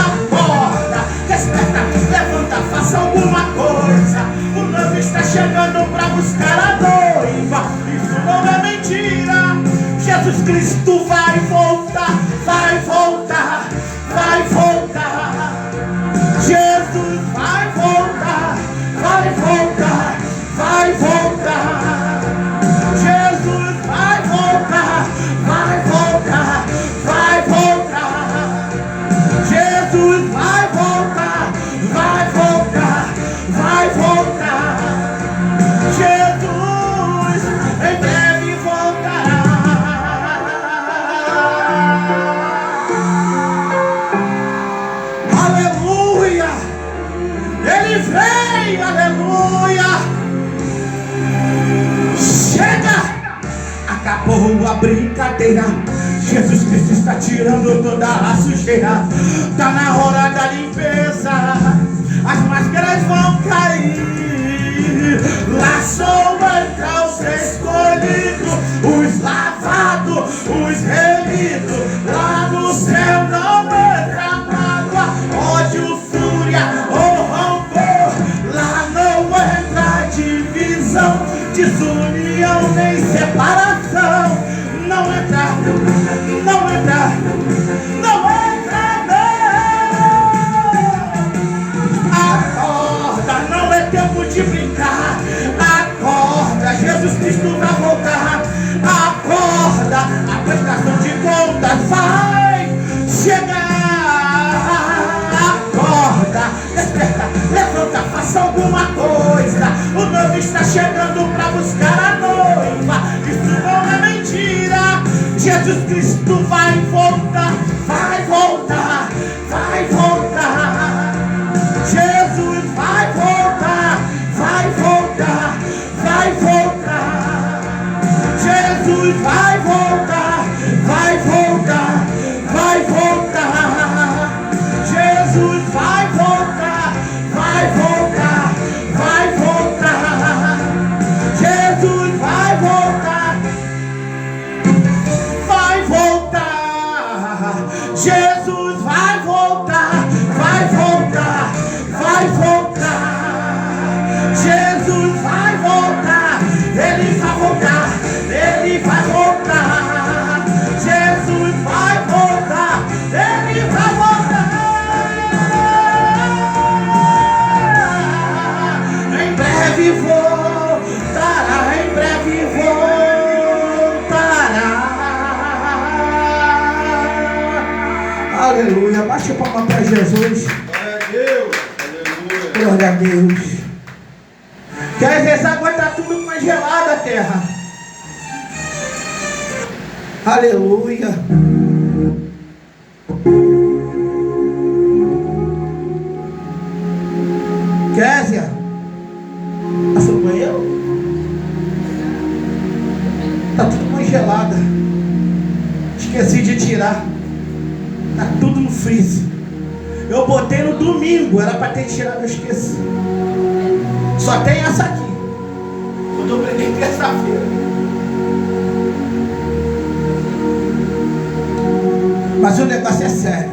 Acorda, desperta, levanta, faça alguma coisa. O noivo está chegando para buscar a noiva. Isso não é mentira. Jesus Cristo vai voltar, vai voltar, vai voltar. Jesus vai voltar, vai voltar, vai voltar. Jesus vai voltar, vai voltar, vai voltar. Jesus vai voltar, vai voltar, vai voltar. Jesus em breve voltará. Aleluia! Ele vem, aleluia! Chega! Acabou a brincadeira. Jesus Cristo está tirando toda a sujeira. Está na hora da limpeza. As máscaras vão cair. Lá só entra os escolhidos, os lavados, os remidos. Lá no céu não entra mágoa, ódio, fúria ou rancor. Lá não entra divisão, desunião nem separação. Não entra, não entra, não entra não. Acorda, não é tempo de brincar. Acorda, Jesus Cristo vai voltar. Acorda, a prestação de contas vai chegar. Acorda, desperta, levanta, faça alguma coisa. O noivo está chegando para buscar a noiva. Isso Jesus Cristo vai voltar, vai voltar, vai voltar. Jesus vai voltar, vai voltar, vai voltar. Jesus vai voltar, vai voltar, vai voltar. Jesus vai voltar, vai voltar, vai voltar. Jesus vai voltar, vai voltar. Jesus vai voltar, vai voltar, vai voltar. Jesus vai voltar, Ele vai voltar, Ele vai voltar. Jesus vai voltar, Ele vai voltar. Em breve voltará, em breve voltará. Aleluia, baixa a palma para Jesus. Glória a Deus, aleluia. Glória a Deus. Que às vezes a água está tudo mais gelada a terra. Aleluia. Késia, passou no banheiro? Está tudo congelada. Esqueci de tirar. Está tudo no freezer. Eu botei no domingo, era para ter tirado, eu esqueci. Só tem essa aqui. Eu dobrei terça-feira. Mas o negócio é sério.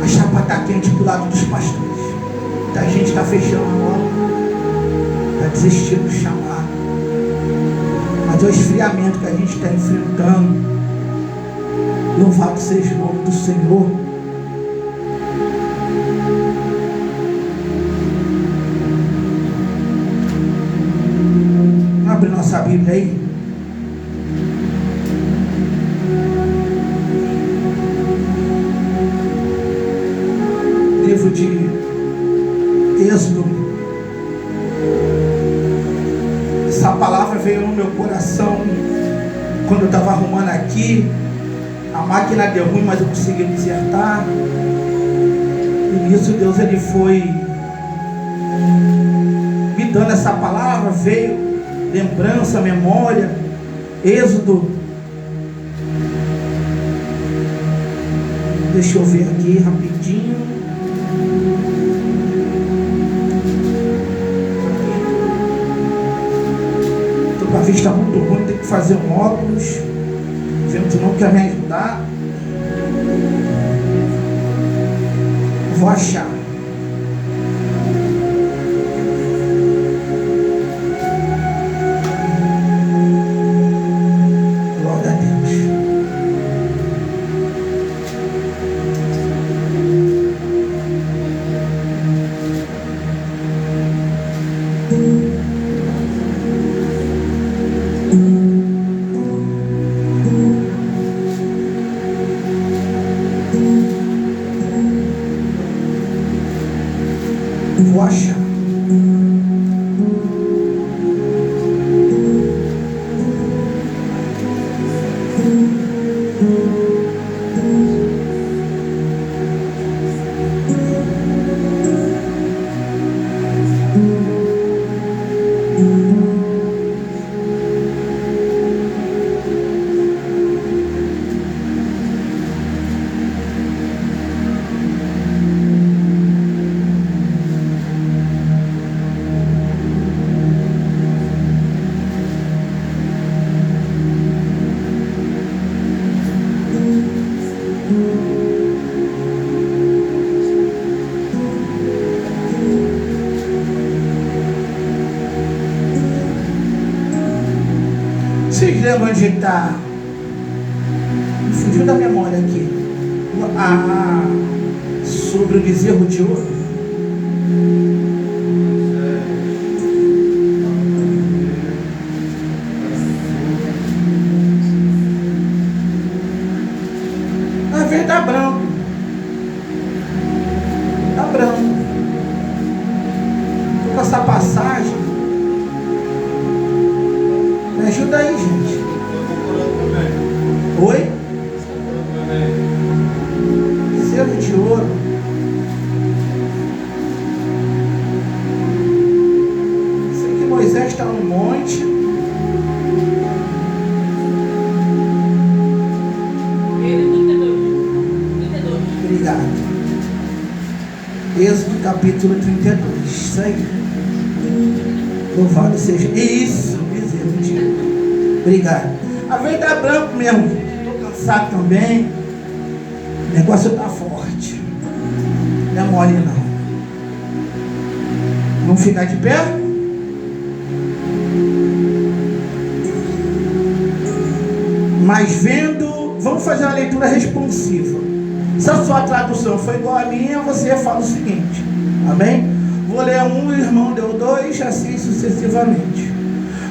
A chapa está quente do lado dos pastores. A gente está fechando a mão. Está desistindo do chamado. Mas é o esfriamento que a gente está enfrentando. Louvado seja o nome do Senhor. Abre nossa Bíblia aí. Livro de Êxodo. Essa palavra veio no meu coração quando eu estava arrumando aqui. A máquina deu ruim, mas eu consegui consertar. E nisso Deus ele foi me dando essa palavra. Veio lembrança, memória. Êxodo. Deixa eu ver aqui rapidinho. Estou com a vista muito ruim, tem que fazer um óculos. O vento não quer me ajudar. Vou achar. Glória a Deus. Vou achar. Vocês lembram onde está? Fugiu da memória aqui. Sobre o bezerro de ouro. Na verdade está branco. Está branco. Estou com essa passagem. Me ajuda aí, gente. Moisés está no monte. Obrigado. Êxodo capítulo 32. Isso aí. Louvado seja. Isso, misericórdia. Obrigado. A vez da branco mesmo. Estou cansado também. O negócio está forte. Não é mole não. Vamos ficar de pé? Mas vendo, vamos fazer uma leitura responsiva. Se a sua tradução foi igual a minha, você fala o seguinte, amém? Vou ler um, o irmão deu dois, assim sucessivamente.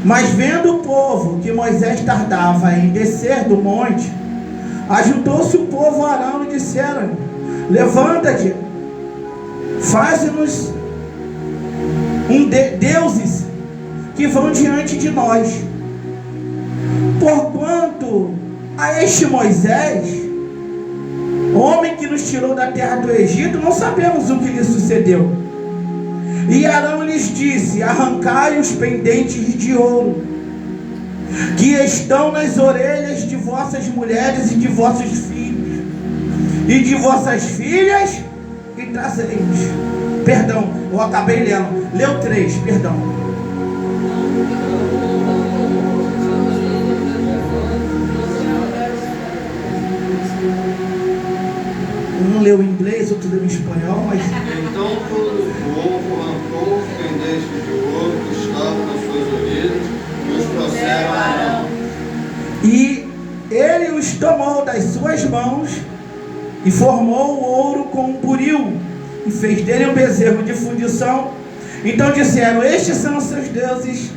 Mas vendo o povo que Moisés tardava em descer do monte, ajuntou-se o povo a Arão e disseram: levanta-te, faze-nos deuses que vão diante de nós. Porquanto a este Moisés, homem que nos tirou da terra do Egito, não sabemos o que lhe sucedeu. E Arão lhes disse: arrancai os pendentes de ouro que estão nas orelhas de vossas mulheres e de vossos filhos e de vossas filhas, e trazei-os. Perdão, eu acabei lendo. Leu 3, perdão. Um leu em inglês, outro leu em espanhol, mas... Então todo o povo arrancou os pendentes de ouro que estavam nas suas orelhas e os trouxeram a Arão. E ele os tomou das suas mãos e formou o ouro com um buril e fez dele um bezerro de fundição. Então disseram: estes são os seus deuses,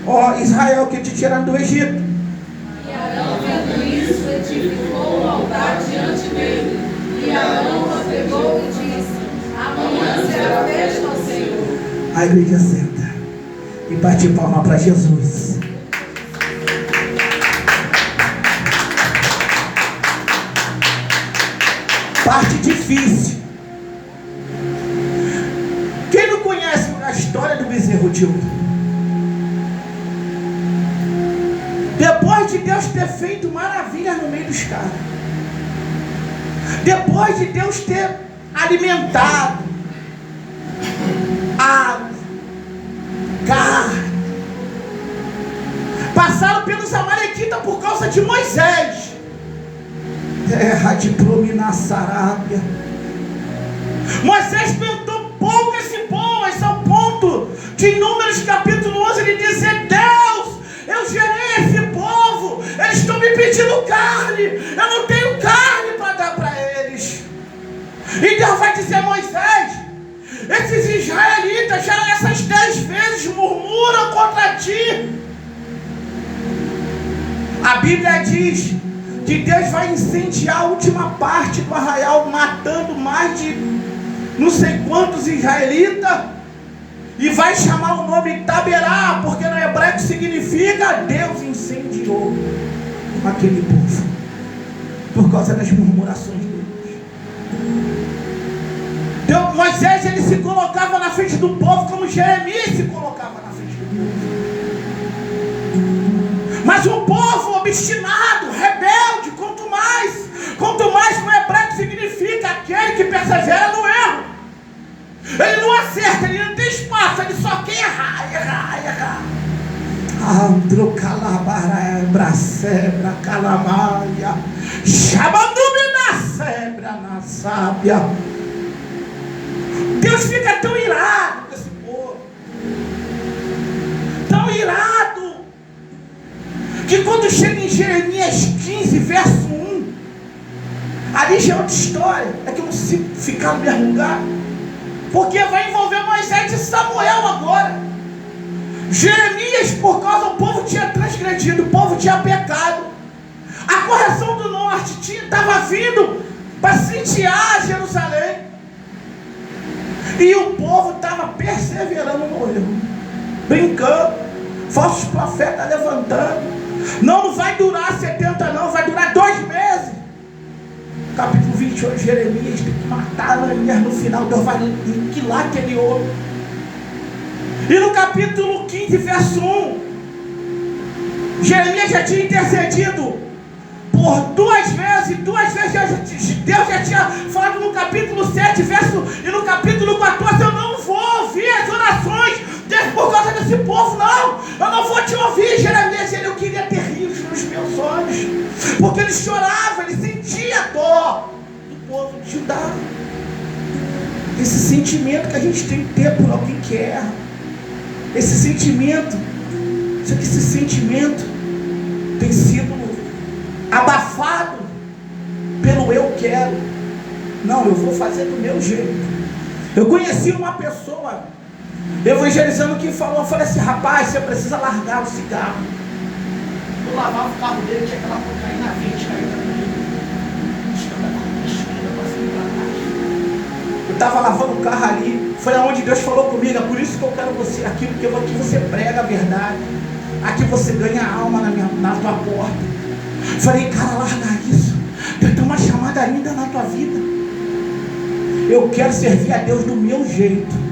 ó Israel, que te tiraram do Egito. E Arão, vendo isso, edificou um altar diante dele. E Arão o pegou e disse: amanhã será festa ao Senhor. A igreja senta e bate palma para Jesus. Parte difícil. Quem não conhece a história do bezerro de ouro? Depois de Deus ter feito maravilhas no meio dos caras, depois de Deus ter alimentado, água, carne, passaram pelos amalequitas por causa de Moisés, terra de Pluminasarábia. Moisés plantou poucas e boas, ao ponto de em Números capítulo 11 ele dizer: Deus, eu gerei esse povo, eles estão me pedindo carne, eu não tenho carne para dar para eles. E Deus vai dizer a Moisés: esses israelitas já essas 10 vezes murmuram contra ti. A Bíblia diz que Deus vai incendiar a última parte do arraial, matando mais de não sei quantos israelitas, e vai chamar o nome Taberá, porque no hebraico significa Deus incendiou aquele povo por causa das murmurações deles. Então, Moisés, ele se colocava na frente do povo como Jeremias se colocava na frente do povo. Mas um povo obstinado, rebelde, quanto mais no hebraico significa aquele que persevera no erro. Ele não acerta, ele não tem espaço, ele só quer errar. Androcalabara, bracebra, calamaia, chamandubina, sebra, na sábia. Deus fica tão irado com esse povo, tão irado, que quando chega em Jeremias 15, verso 1, ali já é outra história. É que eu não sei ficar no mesmo lugar, porque vai envolver Moisés e Samuel agora. Jeremias, por causa do povo tinha transgredido, o povo tinha pecado, a correção do norte estava vindo para sitiar Jerusalém, e o povo estava perseverando no erro, brincando, falsos profetas levantando. Não vai durar 70 não, vai durar 2 meses. Capítulo 28, Jeremias tem que matar Ananias no final. Deus vai aniquilar aquele ouro. E no capítulo 15, verso 1, Jeremias já tinha intercedido por duas vezes Deus já tinha falado no capítulo 7, e no capítulo 14, eu não vou ouvir as orações por causa desse povo, não. Eu não vou te ouvir, Jeremias. Eu queria ter rios nos meus olhos, porque ele chorava, ele sentia a dor do povo de Judá. Esse sentimento que a gente tem que ter por alguém que erra, esse sentimento tem sido abafado pelo eu quero. Não, eu vou fazer do meu jeito. Eu conheci uma pessoa evangelizando que falou, eu falei assim, rapaz, você precisa largar o cigarro. Eu lavava o carro dele, tinha aquela cocaína 20 caindo. Eu estava lavando o carro ali, foi aonde Deus falou comigo, é por isso que eu quero você aqui, porque aqui você prega a verdade, aqui você ganha alma na tua porta. Falei, cara, larga isso, tem uma chamada linda na tua vida. Eu quero servir a Deus do meu jeito.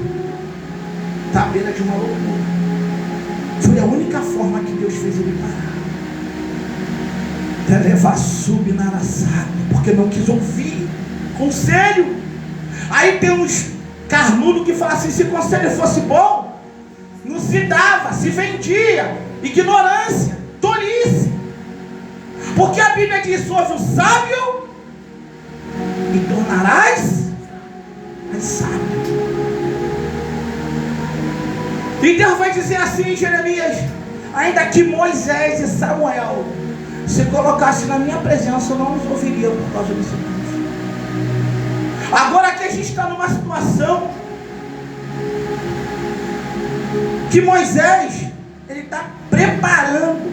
Está à beira de uma loucura. Foi a única forma que Deus fez ele parar. Levar subnarassado, porque não quis ouvir conselho. Aí tem uns carnudos que falam assim, se conselho fosse bom, não se dava, se vendia. Ignorância, tolice. Porque a Bíblia diz, ouve o sábio e tornarás mais sábio. E Deus vai dizer assim, Jeremias, ainda que Moisés e Samuel se colocassem na minha presença, eu não os ouviria por causa desse povo. Agora que a gente está numa situação que Moisés, ele está preparando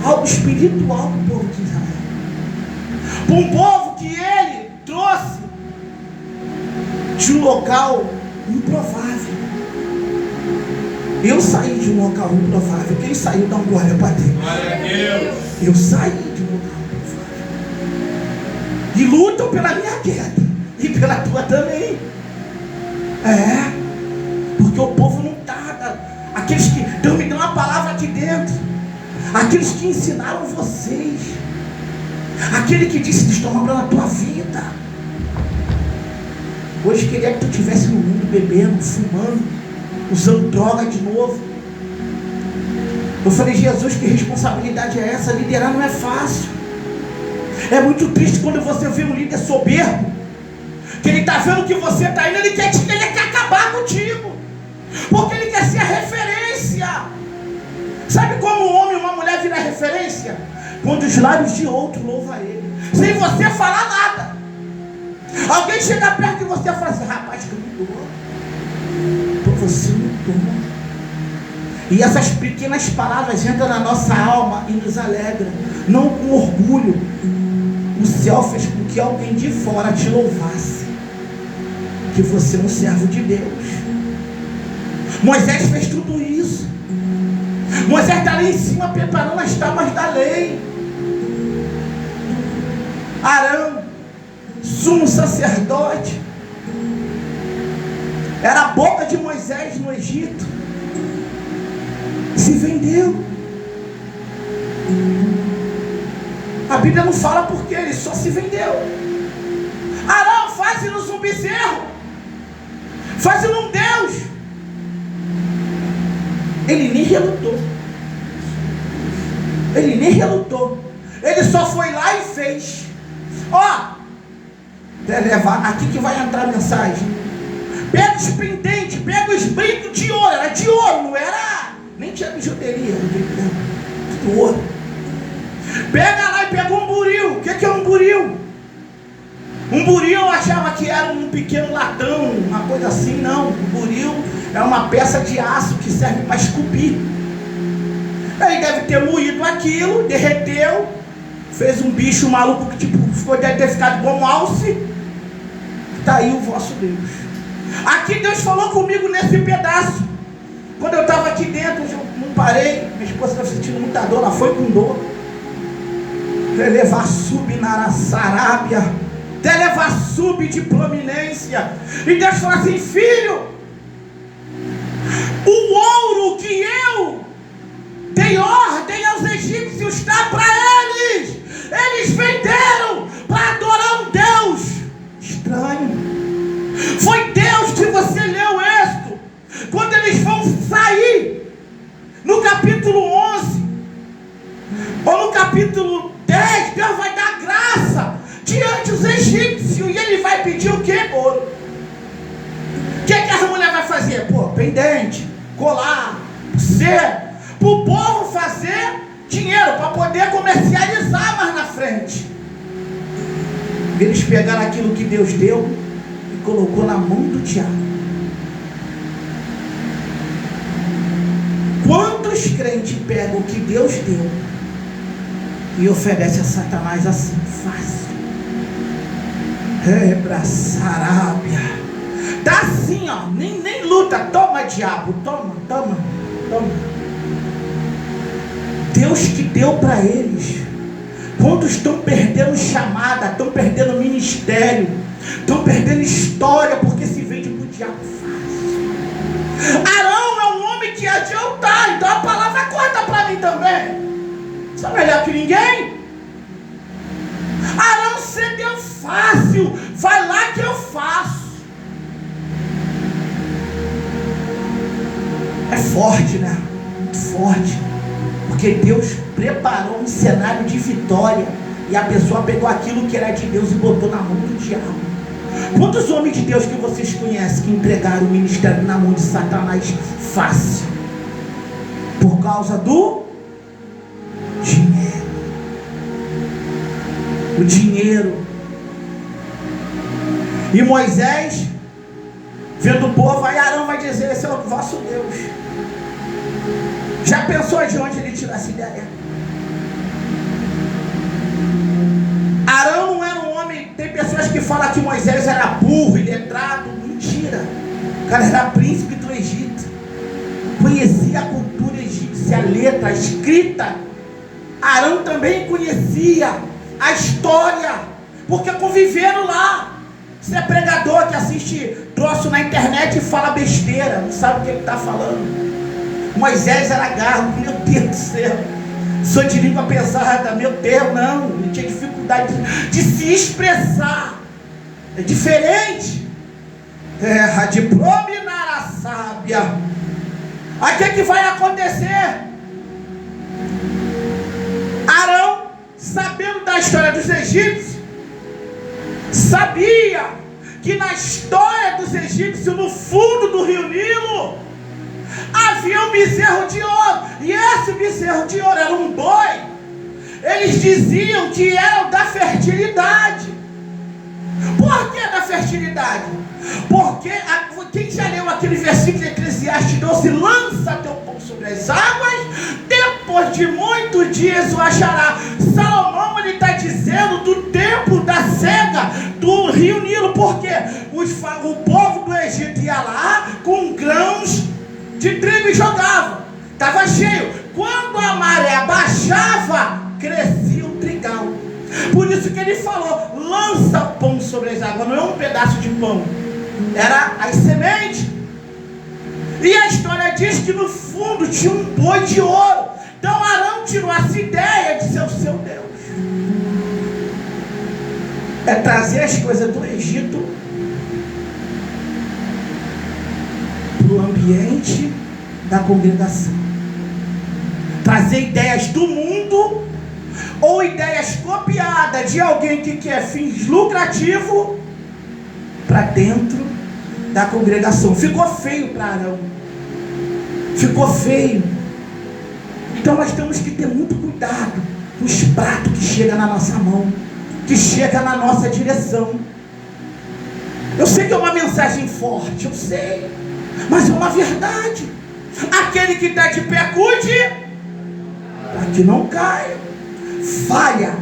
algo espiritual para o povo de Israel, para um povo que ele trouxe de um local improvável. Eu saí de um local improvável. Quem saiu, dá um glória para Deus. Glória a Deus. Eu saí de um local improvável. E lutam pela minha queda e pela tua também. Porque o povo não está. Aqueles que Deus me deu uma palavra aqui dentro, aqueles que ensinaram vocês, aquele que disse que estão mandando a tua vida. Hoje queria que tu estivesse no mundo bebendo, fumando, usando droga de novo. Eu falei, Jesus, que responsabilidade é essa? Liderar não é fácil. É muito triste quando você vê um líder soberbo, que ele está vendo que você está indo, ele quer acabar contigo, porque ele quer ser a referência. Sabe como um homem e uma mulher viram referência? Quando os lábios de outro louvam a ele, sem você falar nada. Alguém chega perto de você e fala assim, rapaz, tu mudou. Você mudou. E essas pequenas palavras entram na nossa alma e nos alegram, não com orgulho. O céu fez com que alguém de fora te louvasse, que você é um servo de Deus. Moisés fez tudo isso. Moisés está ali em cima preparando as tábuas da lei. Arão, sumo sacerdote, era a boca de Moisés no Egito. Se vendeu. A Bíblia não fala porque ele só se vendeu. Arão, faz-nos um bezerro, faz-nos um Deus. Ele nem relutou. Ele nem relutou. Ele só foi lá e fez. Aqui que vai entrar a mensagem. Pega os pendentes, pega os brincos de ouro. Era de ouro, não era? Nem tinha bijuteria. Tudo ouro. Pega lá e pega um buril. O que é um buril? Um buril eu achava que era um pequeno latão, uma coisa assim. Não, um buril é uma peça de aço que serve para esculpir. Ele deve ter moído aquilo, derreteu, fez um bicho maluco que deve ter ficado igual um alce. Está aí o vosso Deus. Aqui Deus falou comigo nesse pedaço. Quando eu estava aqui dentro, eu não parei. Minha esposa estava sentindo muita dor, ela foi com dor. Levar sub na Sarábia, levar sub de prominência. E Deus falou assim, filho, fazer? Pô, pendente, colar, pulseira. Para o povo fazer dinheiro, para poder comercializar mais na frente. Eles pegaram aquilo que Deus deu e colocou na mão do diabo. Quantos crentes pegam o que Deus deu e oferecem a Satanás assim, fácil? Sarábia. Tá assim, ó, nem luta. Toma, diabo, toma. Deus que deu para eles. Quantos estão perdendo chamada, estão perdendo ministério, estão perdendo história, porque se vende para o diabo fácil. Arão é um homem que é de altar, então a palavra corta para mim também. Você é melhor que ninguém? Arão cedeu fácil, vai lá que eu faço. É forte, né? Muito forte. Porque Deus preparou um cenário de vitória e a pessoa pegou aquilo que era de Deus e botou na mão do diabo. Quantos homens de Deus que vocês conhecem que entregaram o ministério na mão de Satanás fácil? Por causa do dinheiro. O dinheiro. E Moisés, vendo o povo, aí Arão vai dizer: esse é o vosso Deus. Já pensou de onde ele tirou essa ideia? Arão não era um homem. Tem pessoas que falam que Moisés era burro, iletrado. Mentira. O cara era príncipe do Egito, conhecia a cultura egípcia, a letra, a escrita. Arão também conhecia a história, porque conviveram lá. Você é pregador que assiste troço na internet e fala besteira, não sabe o que ele está falando. Moisés era garro, meu Deus do céu, sou de língua pesada, meu Deus, não, ele tinha dificuldade de se expressar, é diferente. Terra de prominar a sábia. Aí o que vai acontecer? Arão, sabendo da história dos egípcios, sabia que na história dos egípcios, no fundo do rio Nilo, havia um bezerro de ouro, e esse bezerro de ouro era um boi. Eles diziam que era o da fertilidade. Por que da fertilidade? Porque quem já leu aquele versículo de Eclesiastes 12: lança teu pão sobre as águas, depois de muitos dias o achará. Salomão, ele está dizendo do tempo da cega do rio Nilo, porque o povo do Egito ia lá com grãos de trigo e jogava, estava cheio. Quando a maré baixava, crescia o trigal. Por isso que ele falou: lança o pão sobre as águas. Não é um pedaço de pão, era as sementes. E a história diz que no fundo tinha um boi de ouro. Então Arão tirou essa ideia de ser o seu Deus. É trazer as coisas do Egito para o ambiente da congregação. Trazer ideias do mundo ou ideias copiadas de alguém que quer fins lucrativos para dentro da congregação. Ficou feio para Arão. Ficou feio. Então nós temos que ter muito cuidado com os pratos que chegam na nossa mão, que chega na nossa direção. Eu sei que é uma mensagem forte, eu sei, mas é uma verdade. Aquele que está de pé, cuide para que não caia. Falha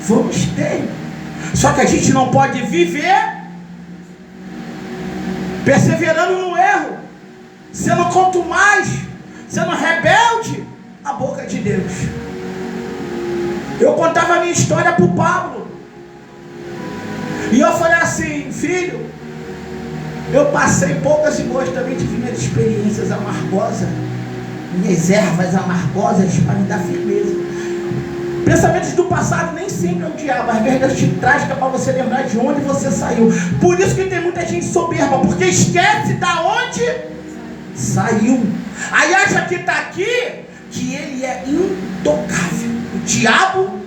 vamos ter, só que a gente não pode viver perseverando no erro, sendo quanto mais, sendo rebelde à boca de Deus. Eu contava a minha história para o Pablo, e eu falei assim: filho, eu passei poucas e boas, também tive minhas experiências amargosas, minhas ervas amargosas para me dar firmeza. Pensamentos do passado nem sempre é o diabo, às vezes Deus te traz para você lembrar de onde você saiu. Por isso que tem muita gente soberba, porque esquece da onde saiu. Aí acha que está aqui, que ele é intocável. O diabo,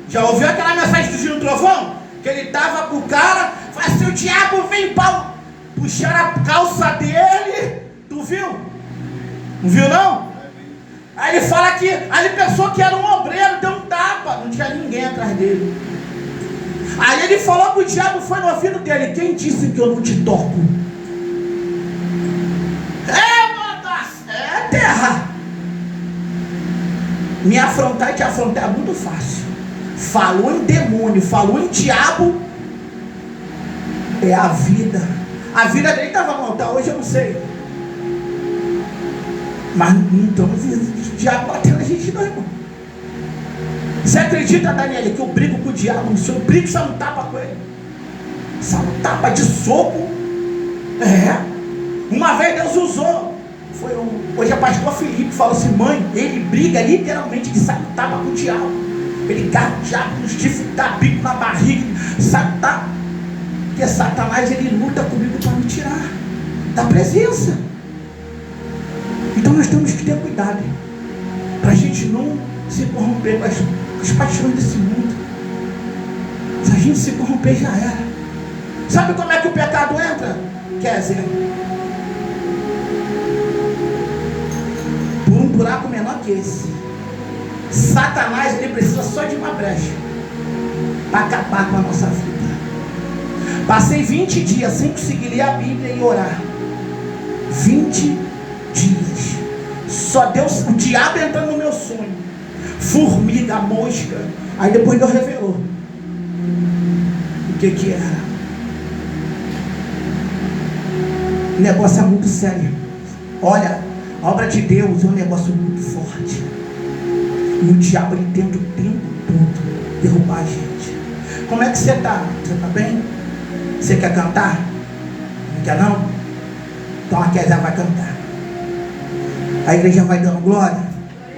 já ouviu aquela mensagem do Gino Trovão? Que ele estava com o cara, falou assim: o diabo vem pau. puxaram a calça dele. Tu viu? Não viu não? Aí ele fala que, aí ele pensou que era um obreiro, deu um tapa, não tinha ninguém atrás dele. Aí ele falou que o diabo foi no ouvido dele: quem disse que eu não te toco? É terra. Me afrontar e te afrontar é muito fácil. Falou em demônio, falou em diabo, é a vida. A vida dele estava montada, hoje eu não sei. Mas então o diabo bateu na gente não, irmão. Você acredita, Daniel, que eu brigo com o diabo? Eu brigo, só não tapa com ele. Só não tapa de soco. Uma vez Deus usou. Hoje a pastor Felipe falou assim: mãe, ele briga literalmente, que sabe tapa com o diabo. Ele carga o diabo no chifre, dá bico na barriga, sabe tapa. Porque Satanás, ele luta comigo para me tirar da presença. Então nós temos que ter cuidado, para a gente não se corromper com as paixões desse mundo. Se a gente se corromper, já era. Sabe como é que o pecado entra? Quer dizer, por um buraco menor que esse. Satanás, ele precisa só de uma brecha para acabar com a nossa vida. Passei 20 dias sem conseguir ler a Bíblia e orar. 20 dias. Só Deus, o diabo entrando no meu sonho. Formiga, mosca. Aí depois Deus revelou o que era. O negócio é muito sério. Olha, a obra de Deus é um negócio muito forte. E o diabo, ele tenta o tempo todo derrubar a gente. Como é que você está? Você está bem? Você quer cantar? Não quer não? Então a Kézia vai cantar. A igreja vai dando glória.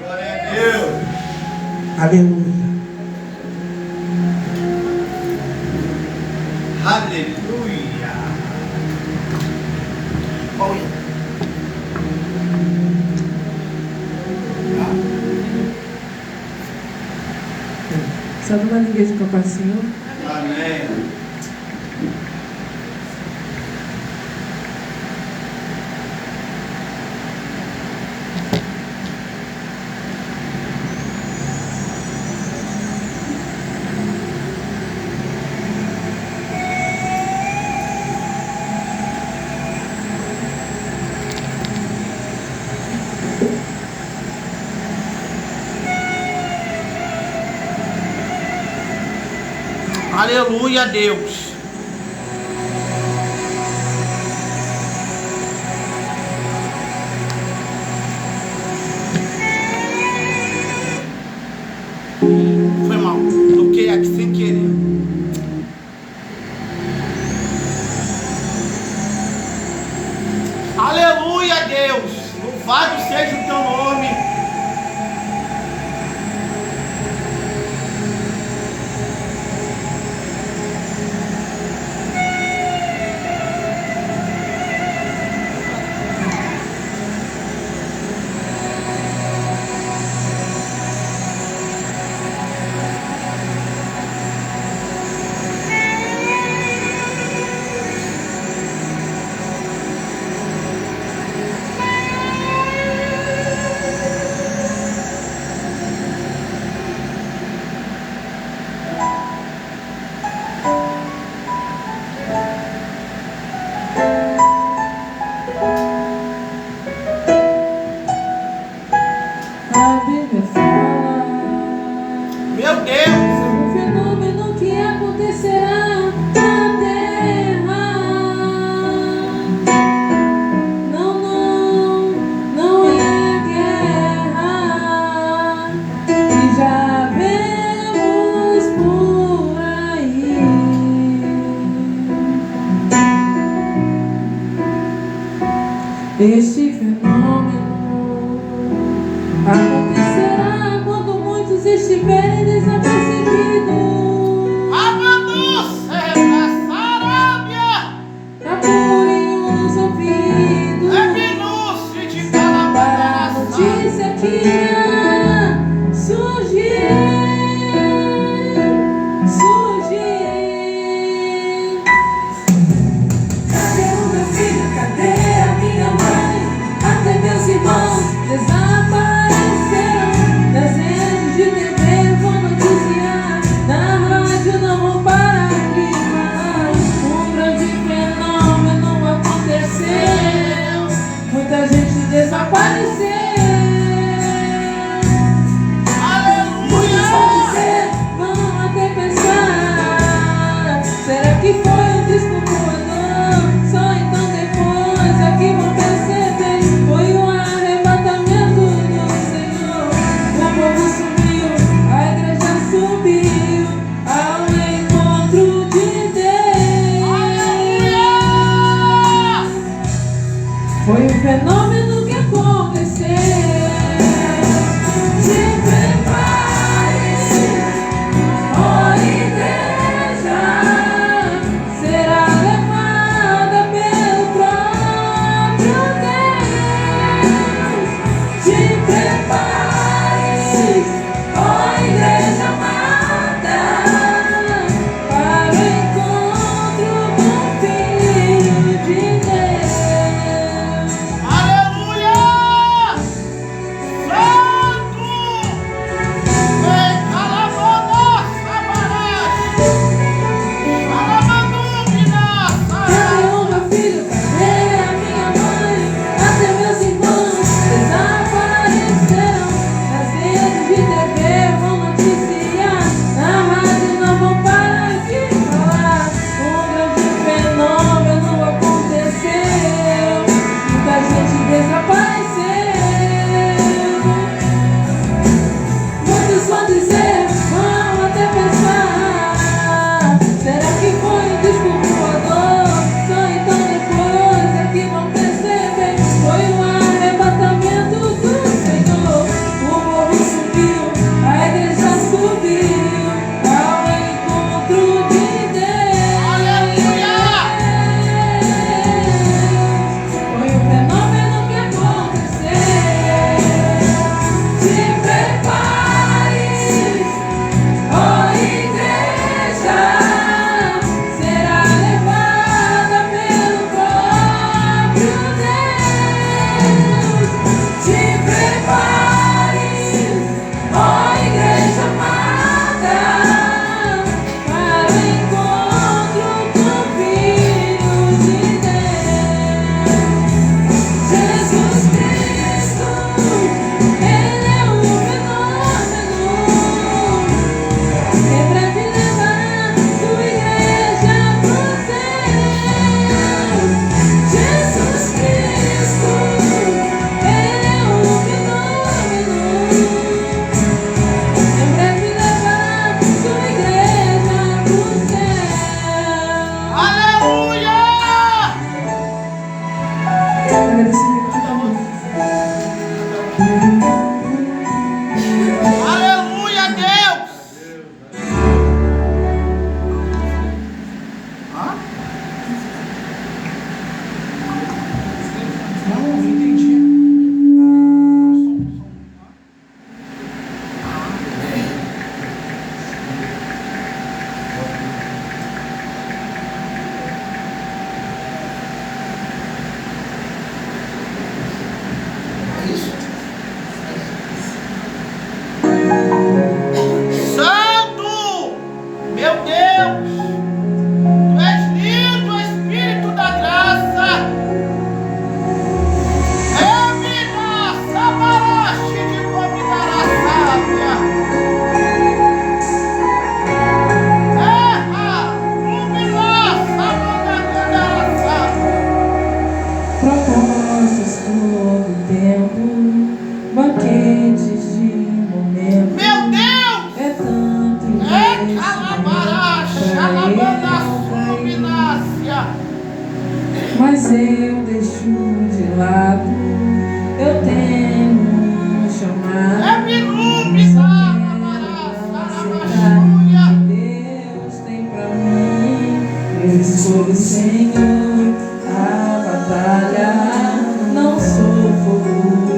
Glória a Deus. Aleluia. Aleluia. Olha. Só numa língua de compaixão. Amém. Aleluia a Deus. Foi mal, toquei aqui sem querer. Aleluia a Deus. Louvado seja o teu nome. Meu Deus. Um fenômeno que acontecerá na terra. Não é guerra. E já vemos por aí. Este fenômeno acontecerá quando muitos estiverem desapercebidos. Apurem os ouvidos para a notícia que irá surgir. Cadê o meu Foi um fenômeno que aconteceu. Se prepare-se, ó igreja, será levada pelo próprio Deus. Se prepare-se, ó igreja amada, para o encontro com o Filho de Deus. Aleluia! Santo! Vem, calabona, sabarás! Calabandubina, Cadê o meu filho? Cadê a minha mãe? Até meus irmãos desapareceram. Nas redes de TV vão noticiar, na rádio não vão parar de falar. Um grande fenômeno aconteceu, muita gente desapareceu. Muitos vão dizer, vão até pensar, será que foi um disco voador? Só então depois é que vão perceber, foi um arrebatamento do Senhor. O povo subiu, a igreja subiu ao encontro de Deus. Aleluia! Foi um fenômeno que aconteceu. Se prepare-se, ó igreja, será levada pelo próprio Deus. Se prepare-se, ó igreja amada, para o encontro com o Filho de Deus. Jesus Cristo, Ele é um fenômeno. Em breve levará sua igreja pro céu. Jesus Cristo, Ele é um fenômeno. Em breve levará sua igreja pro céu. Aleluia! Aleluia, Deus! Hã? Não entendi. Santo! Meu Deus! Tu és lindo, Espírito da graça! Emina, sabaraste de dominar a sábia! Terra, lumina, sabonacanda a sábia! Propósitos todo tempo, banquetes de momento. Meu Deus! É tanto É calabara, xalabanda, suminácia! mas eu deixo de lado. Eu tenho um chamado. É bilumina, Que Deus tem pra mim. Eu escolho o Senhor, a batalha não sou fogo.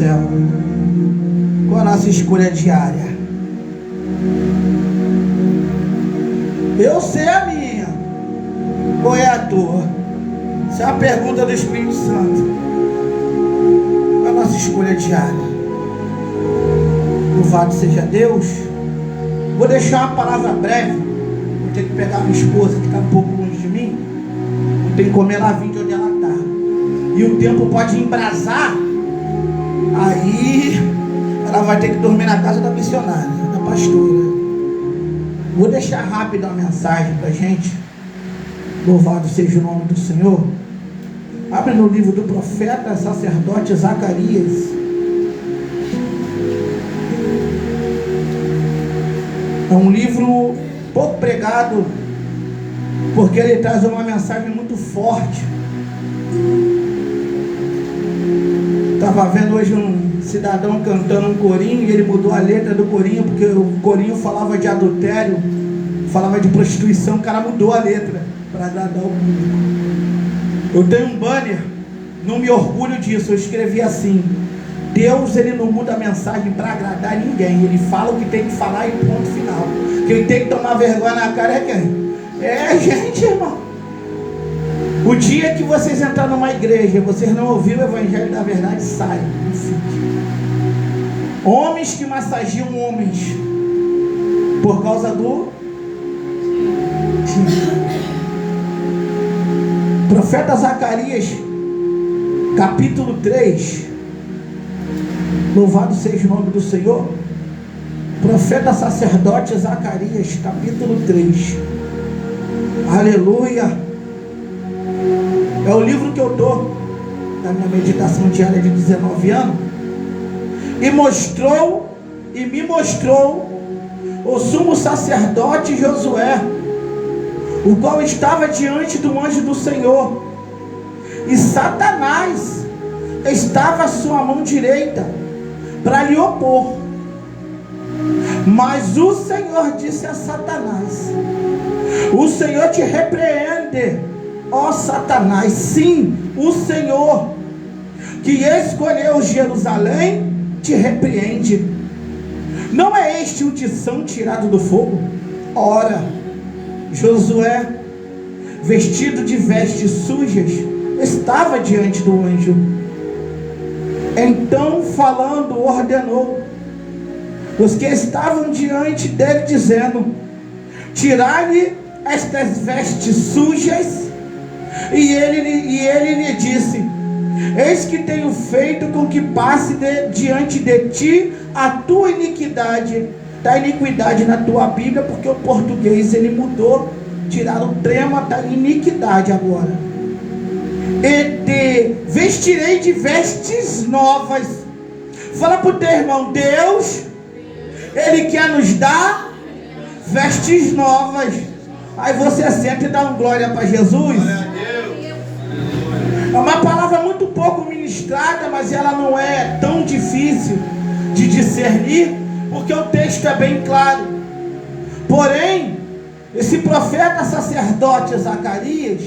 céu. Qual a nossa escolha diária? Eu sei a minha. Qual é a tua? Essa é a pergunta do Espírito Santo. Qual é a nossa escolha diária? Louvado seja Deus. Vou deixar uma palavra breve. Vou ter que pegar minha esposa que está um pouco longe de mim. Não tem como ela vir de onde ela está. E o tempo pode embrasar. Aí ela vai ter que dormir na casa da missionária, da pastora. Vou deixar rápido uma mensagem para a gente. Louvado seja o nome do Senhor. Abre no livro do profeta sacerdote Zacarias. É um livro pouco pregado, porque ele traz uma mensagem muito forte. Estava vendo hoje um cidadão cantando um corinho, e ele mudou a letra do corinho, porque o corinho falava de adultério, falava de prostituição. O cara mudou a letra para agradar o público. Eu tenho um banner, não me orgulho disso, eu escrevi assim: Deus, ele não muda a mensagem para agradar ninguém, ele fala o que tem que falar e ponto final. Quem tem que tomar vergonha na cara é quem? É a gente, irmão. O dia que vocês entrarem numa igreja e vocês não ouviram o evangelho da verdade, saiam, não fiquem. Homens que massageiam homens por causa do profeta Zacarias, capítulo 3. Louvado seja o nome do Senhor. Profeta sacerdote Zacarias, capítulo 3. Aleluia. É o livro que eu estou na minha meditação diária de 19 anos. E me mostrou o sumo sacerdote Josué, o qual estava diante do anjo do Senhor, e Satanás estava à sua mão direita para lhe opor. Mas o Senhor disse a Satanás: o Senhor te repreende, ó Satanás. Sim, o Senhor que escolheu Jerusalém te repreende. Não é este o tição tirado do fogo? Ora, Josué, vestido de vestes sujas, estava diante do anjo. Então, falando, ordenou os que estavam diante dele, dizendo: tirai-lhe estas vestes sujas. E ele lhe disse: eis que tenho feito com que passe diante de ti a tua iniquidade. Está iniquidade na tua Bíblia, porque o português ele mudou, tiraram o trema, está iniquidade agora. E te vestirei de vestes novas. Fala para o teu irmão: Deus, ele quer nos dar vestes novas. Aí você senta e dá uma glória para Jesus. É uma palavra muito pouco ministrada, mas ela não é tão difícil de discernir, porque o texto é bem claro. Porém, esse profeta sacerdote Zacarias,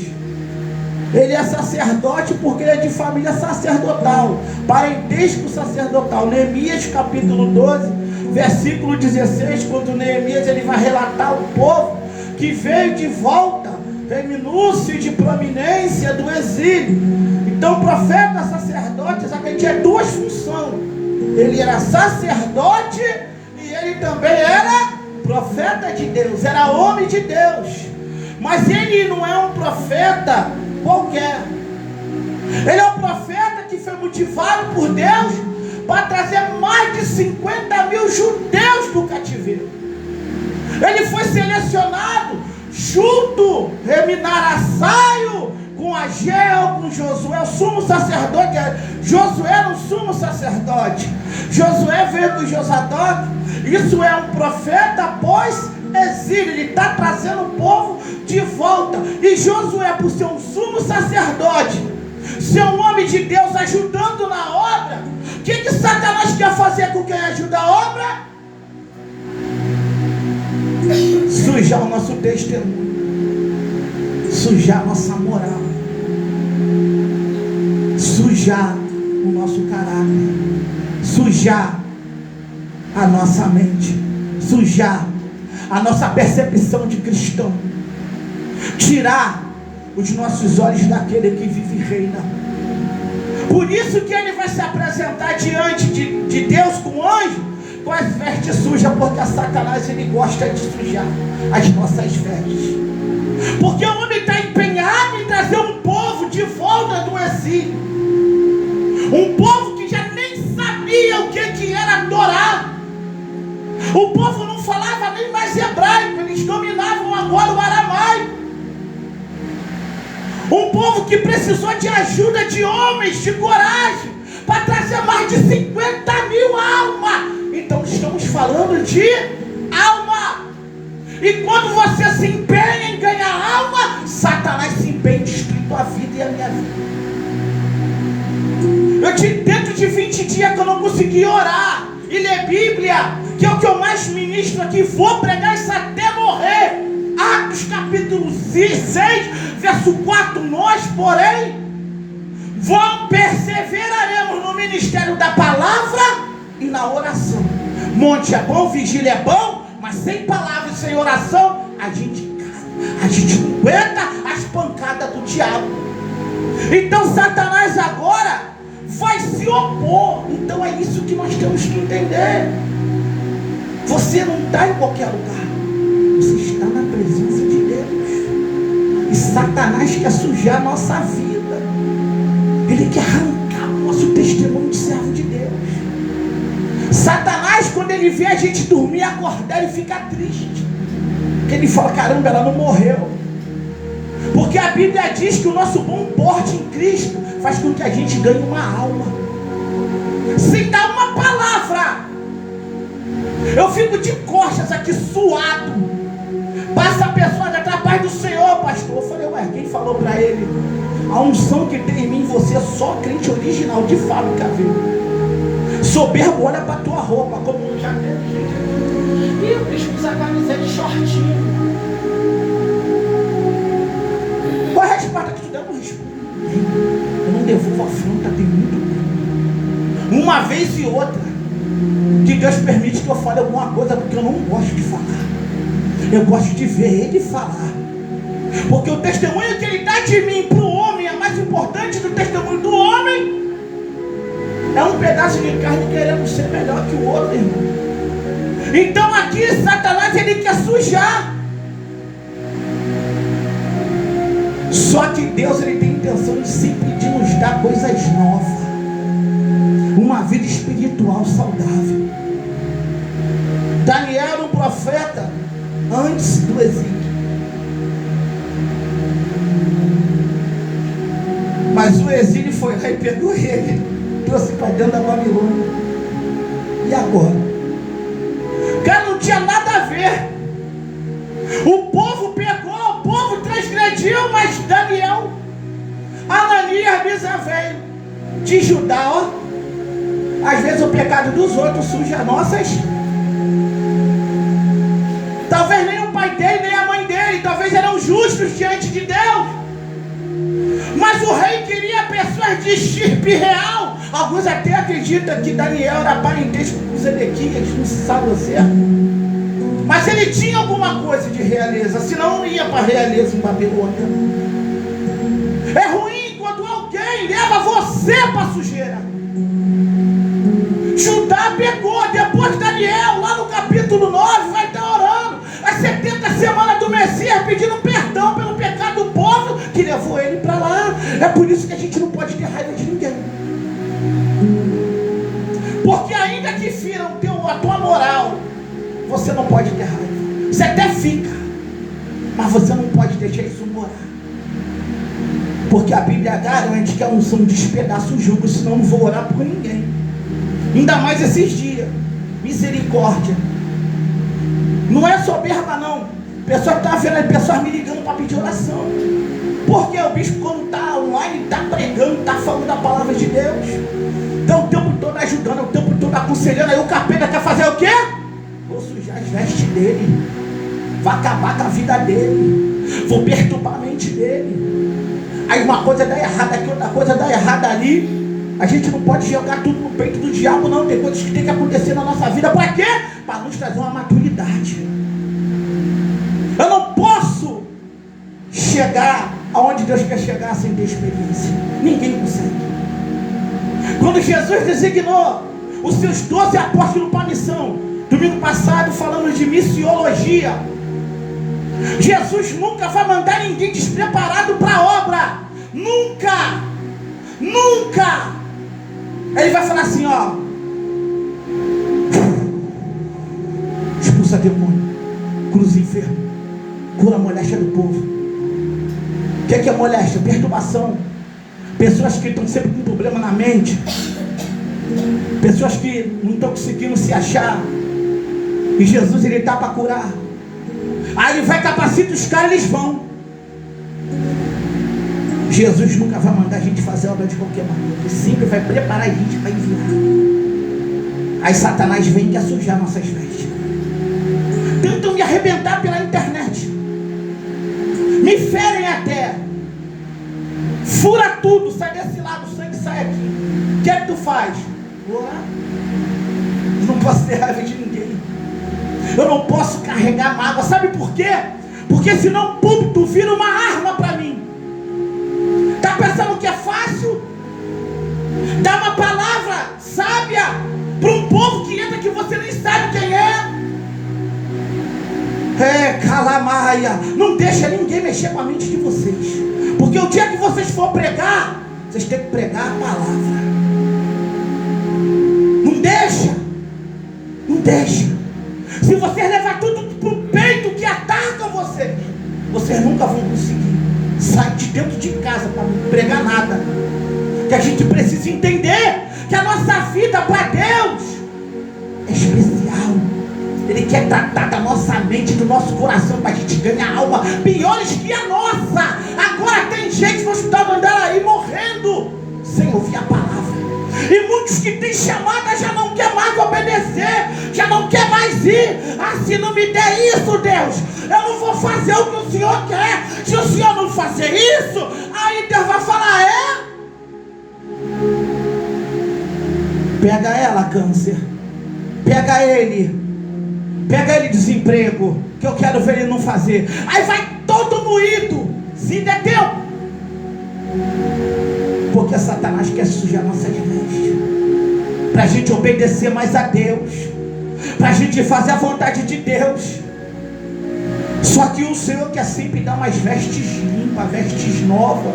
ele é sacerdote porque ele é de família sacerdotal, parentesco sacerdotal. Neemias capítulo 12, versículo 16, quando Neemias ele vai relatar o povo que veio de volta, reminúcio de prominência do exílio. Então o profeta sacerdote Zacarias tinha duas funções: ele era sacerdote e ele também era profeta de Deus, era homem de Deus. Mas ele não é um profeta qualquer. Ele é um profeta que foi motivado por Deus para trazer mais de 50 mil judeus do cativeiro. Ele foi selecionado junto, Reminarassaio, com Ageu, com Josué, o sumo sacerdote. Josué era o sumo sacerdote. Josué veio com Josadoc. Isso é um profeta após exílio. Ele está trazendo o povo de volta. E Josué, por ser um sumo sacerdote, ser um homem de Deus, ajudando na obra, o que Satanás quer fazer com quem ajuda a obra? Sujar o nosso testemunho, sujar a nossa moral, sujar o nosso caráter. sujar a nossa mente, sujar a nossa percepção de cristão, tirar os nossos olhos daquele que vive e reina. Por isso que ele vai se apresentar diante de Deus com o anjo com as vestes sujas, porque a Satanás ele gosta de sujar as nossas vestes, porque o homem está empenhado em trazer um povo de volta do exílio, um povo que já nem sabia o que era adorar. O povo não falava nem mais hebraico, eles dominavam agora o aramaico. Um povo que precisou de ajuda de homens, de coragem, para trazer mais de 50 mil almas. Então estamos falando de alma. E quando você se empenha em ganhar alma, Satanás se empenha em destruir tua vida e a minha vida. Eu te dentro de 20 dias que eu não consegui orar e ler Bíblia, que é o que eu mais ministro aqui, vou pregar isso até morrer. Atos capítulo 6, verso 4, nós, porém, perseveraremos no ministério da palavra e na oração. Monte é bom, vigília é bom, mas sem palavra e sem oração, a gente cai, a gente não aguenta as pancadas do diabo. Então Satanás agora vai se opor. Então é isso que nós temos que entender. Você não está em qualquer lugar, você está na presença de Deus. E Satanás quer sujar a nossa vida. Ele quer arrancar o nosso testemunho de servo de Deus. Satanás, quando ele vê a gente dormir e acordar, ele fica triste, porque ele fala, caramba, ela não morreu. Porque a Bíblia diz que o nosso bom porte em Cristo faz com que a gente ganhe uma alma. Sem dar uma palavra, eu fico de costas aqui suado. Passa a pessoa já está a paz do Senhor, pastor. Eu falei, ué, quem falou para ele? A unção que tem em mim, você é só crente original de fábrica, viu? Soberbo, olha para tua roupa, como já teve gente aqui. E o bicho usa camiseta de shortinho. Qual é a resposta que tu der? Não respondo. Eu não devolvo afronta, tem muito tempo. Uma vez e outra, que Deus permite que eu fale alguma coisa, porque eu não gosto de falar. Eu gosto de ver ele falar. Porque o testemunho que ele dá de mim para o homem é mais importante do testemunho do homem. É um pedaço de carne querendo ser melhor que o outro, irmão. Então aqui Satanás ele quer sujar. Só que Deus ele tem intenção de sempre de nos dar coisas novas. Uma vida espiritual saudável. Daniel era um profeta antes do exílio. Mas o exílio foi lá e pegou ele, trouxe para dentro da Babilônia. E agora? Cara, não tinha nada a ver. O povo pegou, o povo transgrediu, mas Daniel, Ananias, Misael de Judá, ó. Às vezes o pecado dos outros suja nossas. Talvez nem o pai dele, nem a mãe dele, talvez eram justos diante de Deus. Mas o rei queria pessoas de estirpe real. Alguns até acreditam que Daniel era parentesco com Zedequias, não se sabe o certo. Mas ele tinha alguma coisa de realeza, senão não ia para a realeza em Babilônia. É ruim quando alguém leva você para a sujeira. Judá pegou, depois de Daniel, lá no capítulo 9, vai estar orando as 70 semanas do Messias, pedindo perdão pelo pecado do povo que levou ele para lá. É por isso que a gente não pode ter raiva de ninguém. Porque ainda que firam a tua moral, você não pode ter raiva. Você até fica, mas você não pode deixar isso morar. Porque a Bíblia garante que a unção despedaça o jugo, senão não vou orar por ninguém. Ainda mais esses dias. Misericórdia. Não é soberba não. Pessoa que está vendo pessoas me ligando para pedir oração. Porque o bispo quando está online, está pregando, está falando da palavra de Deus. Então o tempo todo ajudando, o tempo todo aconselhando. Aí o capeta quer fazer o quê? Vou sujar as vestes dele. Vou acabar com a vida dele. Vou perturbar a mente dele. Aí uma coisa dá errada aqui, outra coisa dá errada ali. A gente não pode jogar tudo no peito do diabo, não. Tem coisas que tem que acontecer na nossa vida. Para quê? Para nos trazer uma maturidade. Eu não posso chegar aonde Deus quer chegar sem ter experiência. Ninguém consegue. Quando Jesus designou os seus 12 apóstolos para a missão, domingo passado falamos de missiologia, Jesus nunca vai mandar ninguém despreparado para a obra. Nunca. Nunca. Ele vai falar assim, ó: expulsa demônio, cruza enfermo, cura a moléstia do povo. O que é moléstia? Perturbação. Pessoas que estão sempre com problema na mente, pessoas que não estão conseguindo se achar, e Jesus, ele está para curar. Aí ele vai capacitar os caras, eles vão. Jesus nunca vai mandar a gente fazer obra de qualquer maneira. Ele sempre vai preparar a gente para enviar. Aí Satanás vem e quer sujar nossas vestes. Tentam me arrebentar pela internet, me ferem até, fura tudo, sai desse lado, o sangue sai aqui. O que é que tu faz? Vou lá. Não posso ter raiva de ninguém. Eu não posso carregar mágoa. Sabe por quê? Porque senão o púlpito vira uma arma para mim. Está pensando que é fácil? Dá uma palavra sábia para um povo que entra que você nem sabe quem é. Calamaia. Não deixa ninguém mexer com a mente de vocês. Porque o dia que vocês for pregar, vocês têm que pregar a palavra. Não deixa. Não deixa. Se vocês levar tudo para o peito que atacam vocês, vocês nunca vão conseguir sair de dentro de casa para não pregar nada. Que a gente precisa entender que a nossa vida para Deus é especial. Ele quer tratar da nossa mente, do nosso coração, para a gente ganhar alma piores que a nossa. Agora tem gente no hospital andando aí morrendo sem ouvir a palavra. E muitos que têm chamada já não quer mais obedecer, já não quer mais ir. Ah, se não me der isso, Deus, eu não vou fazer o que o Senhor quer. Se o Senhor não fazer isso, aí Deus vai falar: é? Pega ela, câncer. Pega ele desemprego, que eu quero ver ele não fazer. Aí vai todo moído, se der tempo. Porque Satanás quer sujar nossas vestes, para a gente obedecer mais a Deus, para a gente fazer a vontade de Deus. Só que o Senhor quer sempre dar umas vestes limpas, vestes novas.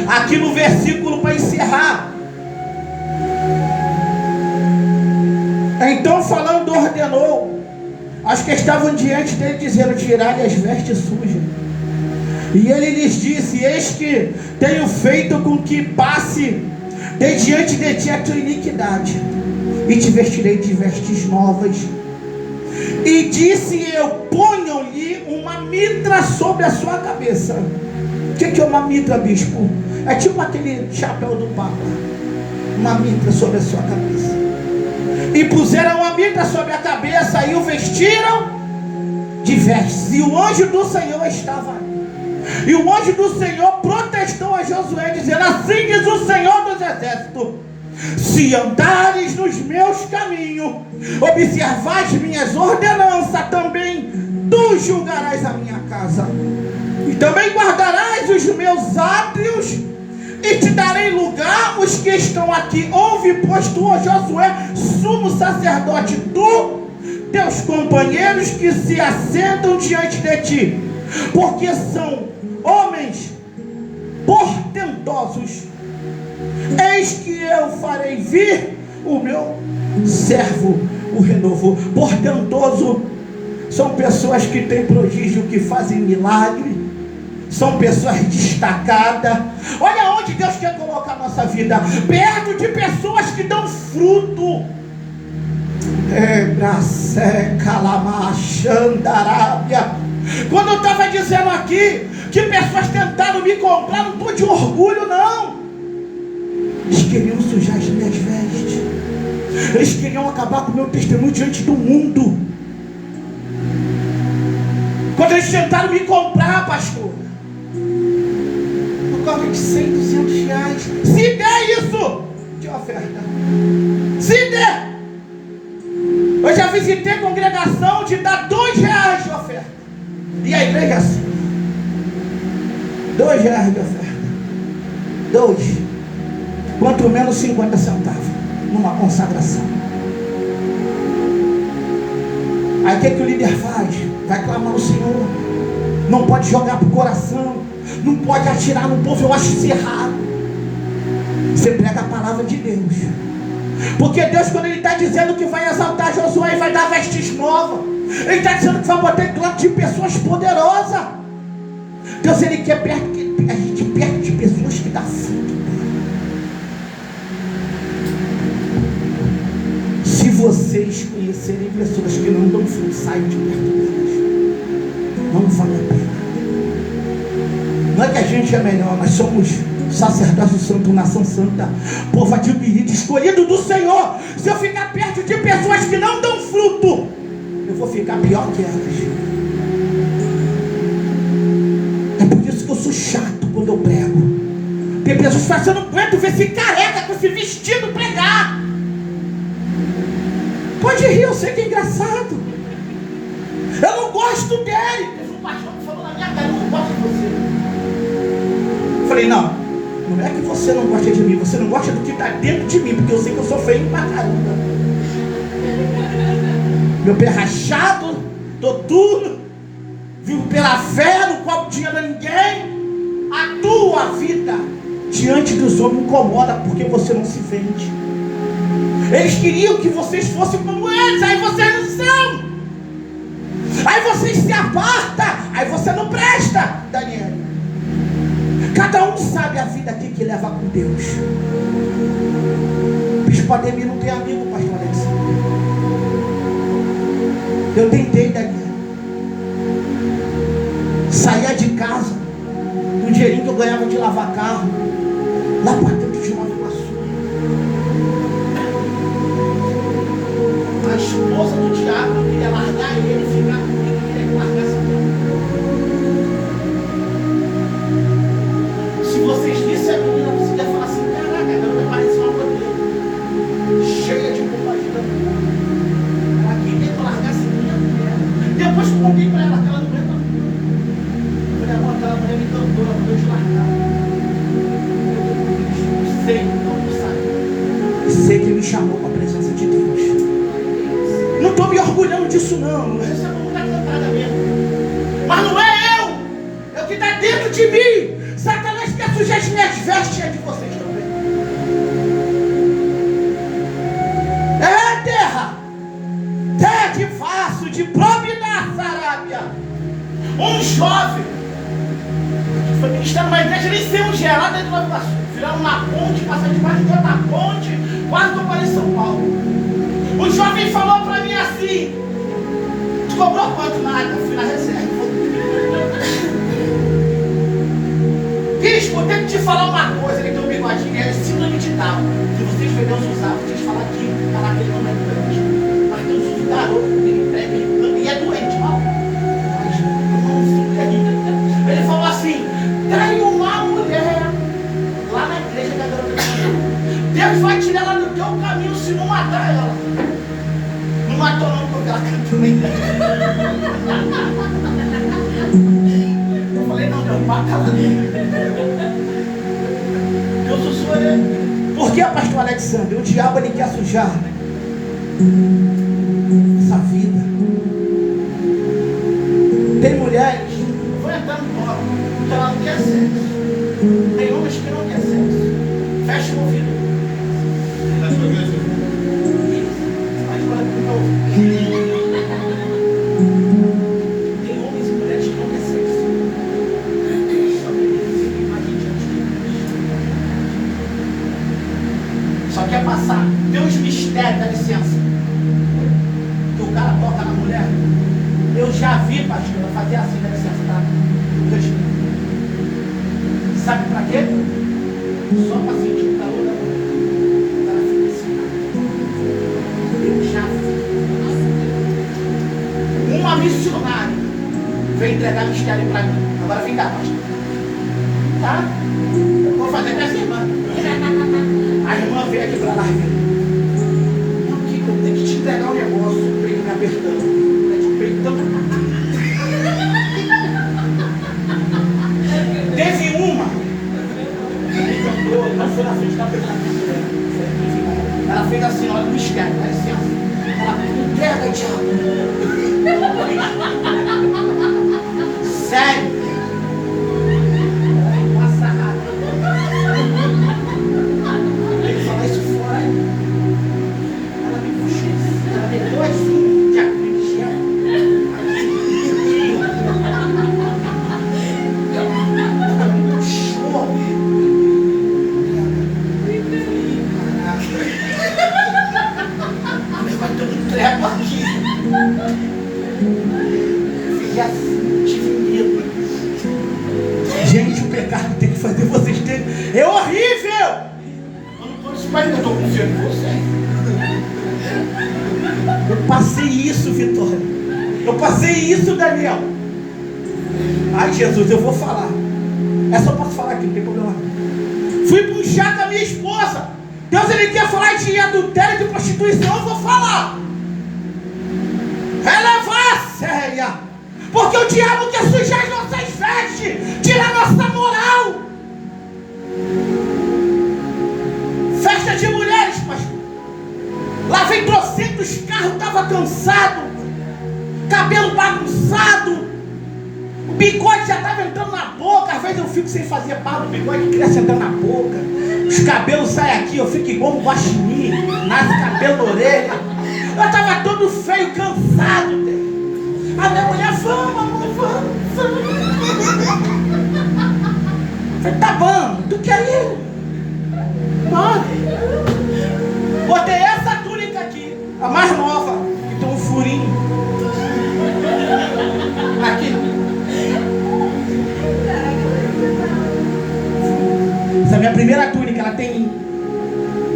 Aqui no versículo, para encerrar, então falando, ordenou aos que estavam diante dele, dizendo: tirai as vestes sujas. E ele lhes disse: eis que tenho feito com que passe de diante de ti a tua iniquidade, e te vestirei de vestes novas. E disse eu: ponham-lhe uma mitra sobre a sua cabeça. O que é uma mitra, bispo? É tipo aquele chapéu do Papa. Uma mitra sobre a sua cabeça. E puseram a mitra sobre a cabeça e o vestiram de vestes. E o anjo do Senhor estava ali. E o anjo do Senhor protestou a Josué, dizendo: assim diz o Senhor dos exércitos: se andares nos meus caminhos, observares minhas ordenanças, também tu julgarás a minha casa, e também guardarás os meus átrios, e te darei lugar os que estão aqui. Ouve, pois tu, ó Josué, sumo sacerdote, tu, teus companheiros que se assentam diante de ti, porque são homens portentosos. Eis que eu farei vir o meu servo, o renovo. Portentoso são pessoas que têm prodígio, que fazem milagre, são pessoas destacadas. Olha onde Deus quer colocar a nossa vida: perto de pessoas que dão fruto. Quando eu estava dizendo aqui que pessoas tentaram me comprar, não estou de orgulho, não. Eles queriam sujar as minhas vestes, eles queriam acabar com o meu testemunho diante do mundo. Quando eles tentaram me comprar, pastor, por causa de 100, 200 reais, se der isso, a oferta. Se der. Eu já visitei congregação de dar R$2 de oferta. E a igreja assim. R$2 de oferta. 2. Quanto menos 50 centavos. Numa consagração. Aí o que o líder faz? Vai clamar no Senhor. Não pode jogar pro coração. Não pode atirar no povo. Eu acho isso errado. Você prega a palavra de Deus. Porque Deus, quando Ele está dizendo que vai exaltar Josué e vai dar vestes novas, Ele está dizendo que vai botar em claro de pessoas poderosas. Deus, Ele quer a gente perto de pessoas que dão fruto. Se vocês conhecerem pessoas que não dão fruto, saiam de perto delas. Não vale a pena. Não é que a gente é melhor, nós somos sacerdócio santo, nação santa, povo adquirido, escolhido do Senhor. Se eu ficar perto de pessoas que não dão fruto, eu vou ficar pior que elas. É por isso que eu sou chato quando eu prego. Tem pessoas que falam, eu não aguento ver esse careca com esse vestido pregar. Pode rir, eu sei que é engraçado. Eu não gosto dele. Teve um pastor que falou na minha cara, eu não gosto de você. Eu falei, não é que você não gosta de mim, você não gosta do que está dentro de mim, porque eu sei que eu sou feio pra caramba. Meu pé rachado, tô duro, vivo pela fé, não cobro dinheiro a ninguém. A tua vida diante dos homens incomoda, porque você não se vende. Eles queriam que vocês fossem como eles, aí vocês não são. Aí vocês se apartam, aí você não presta, Daniel. Cada um sabe a vida aqui que leva com Deus. Bispo Ademir não tem amigo, pastor Alexandre. Eu tentei, Daniel. Saía de casa, um dinheirinho que eu ganhava de lavar carro, lá para dentro de Nova Iguaçu. A esposa do diabo queria largar ele, ficar comigo, queria que largasse comigo. Se vocês vissem a menina, você ia falar assim, caraca, ela vai parecer uma bandeira cheia de compaixão. Ela queria que eu largasse minha mulher. Depois que eu contei para ela que ela não aguenta. Eu falei, amor, aquela mulher me cantou, ela mandou te largar. Eu sei que não sabe. E sei que me chamou para a presença de Deus. Não estou me orgulhando disso não. Eu recebo muita cantada mesmo. Mas não é eu. É o que está dentro de mim. Satanás quer sujar as minhas vestes de vocês também. É terra. Terra de Vaso, de Provinar, Arábia. Um jovem que foi ministrando uma igreja, nem sei onde é, lá dentro do Nova Iguaçu. Viraram uma ponte, passaram debaixo de outra ponte, quase que eu parei em São Paulo. O jovem falou pra mim assim: tu cobrou quanto? Nada, eu fui na reserva. Bispo, eu tenho que te falar uma coisa. Ele tem um bigodinho, é síndrome de Down. Se vocês verem os usados, vocês falam que caraca, ele não é doente. Mas Deus usa o garoto, ele prega, ele canta, e é doente, mal. Mas não sou terrível. Ele falou assim: tem uma mulher lá na igreja da garota. Deus vai tirar ela do teu caminho se não matar ela. Não matou não, porque ela cantou na igreja. Eu falei, não, Deus, mata ela dele. Deus usou ele. Por que, pastor Alexandre? O diabo, ele quer sujar essa vida. Tem mulheres, vou entrar no copo, que ela não quer sexo. Tem homens que não quer sexo. Fecha o ouvido. Tem homens e mulheres que não quer sexo. Só quer passar. Tem uns mistérios, dá licença, que o cara toca na mulher. Eu já vi, pastor, eu fazer assim, dá licença, tá? Sabe pra quê? Só pra sentir o calor da mulher. O cara fica assim. Eu já vi. Uma missionária veio entregar mistério pra mim. Agora vem cá, pastor. Tá? Eu vou fazer pra essa irmã. A irmã veio aqui pra assim, ela não esquece, dá licença. Ela entrega, diabo. Sério. Ela passa raiva. Tem que falar isso fora. Ela me puxou, ela meteu assim, diabo, me enxerga. Ela me puxou. Vai ter um treco aqui. Fiquei assim, tive medo. Gente, o pecado tem que fazer vocês terem. É horrível! Eu não estou espalhando, eu estou confiando em vocês. Eu passei isso, Vitória. Eu passei isso, Daniel. Ai, Jesus, eu vou falar. Essa eu posso falar aqui, não tem problema. Fui para um chá com a minha esposa. Deus, ele quer falar de adultério, de prostituição, eu vou falar. Relevar séria. Porque o diabo quer sujar as nossas vestes, tirar nossa moral. Festa de mulheres, pastor. Lá vem trocentos carros, estava cansado. Cabelo bagunçado. O bigode já estava entrando na boca. Às vezes eu fico sem fazer barba, o bigode cresce entrando na boca. Os cabelos saem aqui, eu fico igual um guaxinim. Nasce cabelo na orelha. Eu estava todo feio, cansado. A minha mulher, vamos, amor, vamos. Falei, tá bom, tu quer ir? Mano. Botei essa túnica aqui, a mais nova, que tem um furinho. Aqui. Essa é a minha primeira túnica, ela tem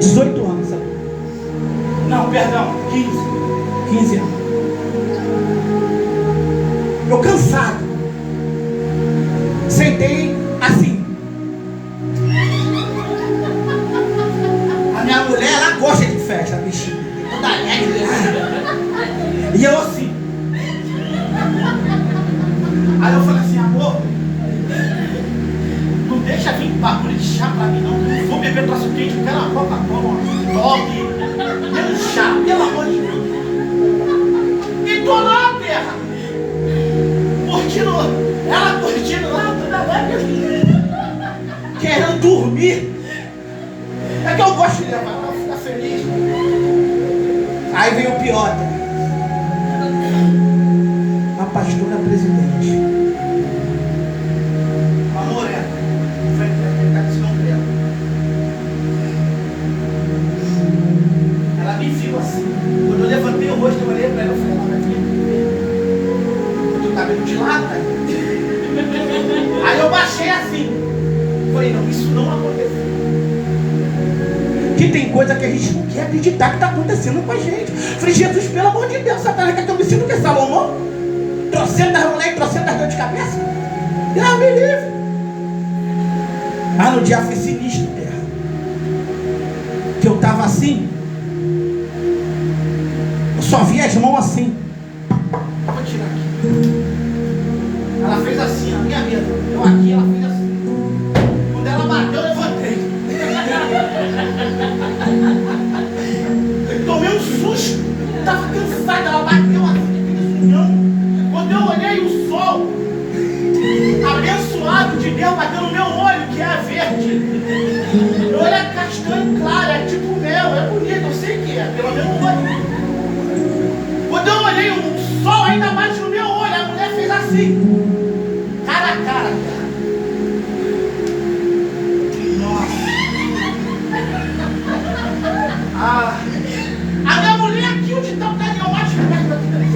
18 anos, sabe? Não, perdão, 15 anos. Eu cansado. Sentei assim. A minha mulher, ela gosta de festa, bichinho. Toda alegre. E eu assim. Aí eu falei assim, amor, não deixa vir bagulho de chá pra mim não. Vou beber troço quente, eu quero uma Coca-Cola, um dog, quero um chá, pelo amor de Deus. E tô lá, terra. Curtindo, ela curtindo lá, toda alegre. Querendo dormir. É que eu gosto de levar, ela fica feliz. Aí vem o pior, tá? A pastora presidente. Amor, vai tentar que se não quer. Ela me viu assim. Quando eu levantei o rosto, eu olhei pra ela e falei, ela vai vir. Tu tá vendo de lado, tá? Aí eu baixei assim. Falei, não, isso não aconteceu. Que tem coisa que a gente não quer acreditar que está acontecendo com a gente. Falei, Jesus, pelo amor de Deus, Satanás quer que eu me sinta o que? Salomão? Trocentas mulheres, trocentas dor de cabeça? Deus me livre. Ah, no dia foi sinistro, terra. Que eu estava assim. Eu só vi as mãos assim. Vou tirar aqui. Ela fez assim, a minha mesa. Eu aqui, ela fez assim. Quando ela bateu, eu levantei. Eu tomei um susto. Estava cansado, ela bateu assim, quando eu olhei o sol abençoado de Deus bateu no meu olho, que é verde. Meu olho é castanho claro, é tipo mel, é bonito, eu sei que é, pelo meu olho. Quando eu olhei o sol ainda bate no meu olho, a mulher fez assim, cara a cara. Nossa. A minha mulher aqui, onde está o Daniel, mais perto daqui também.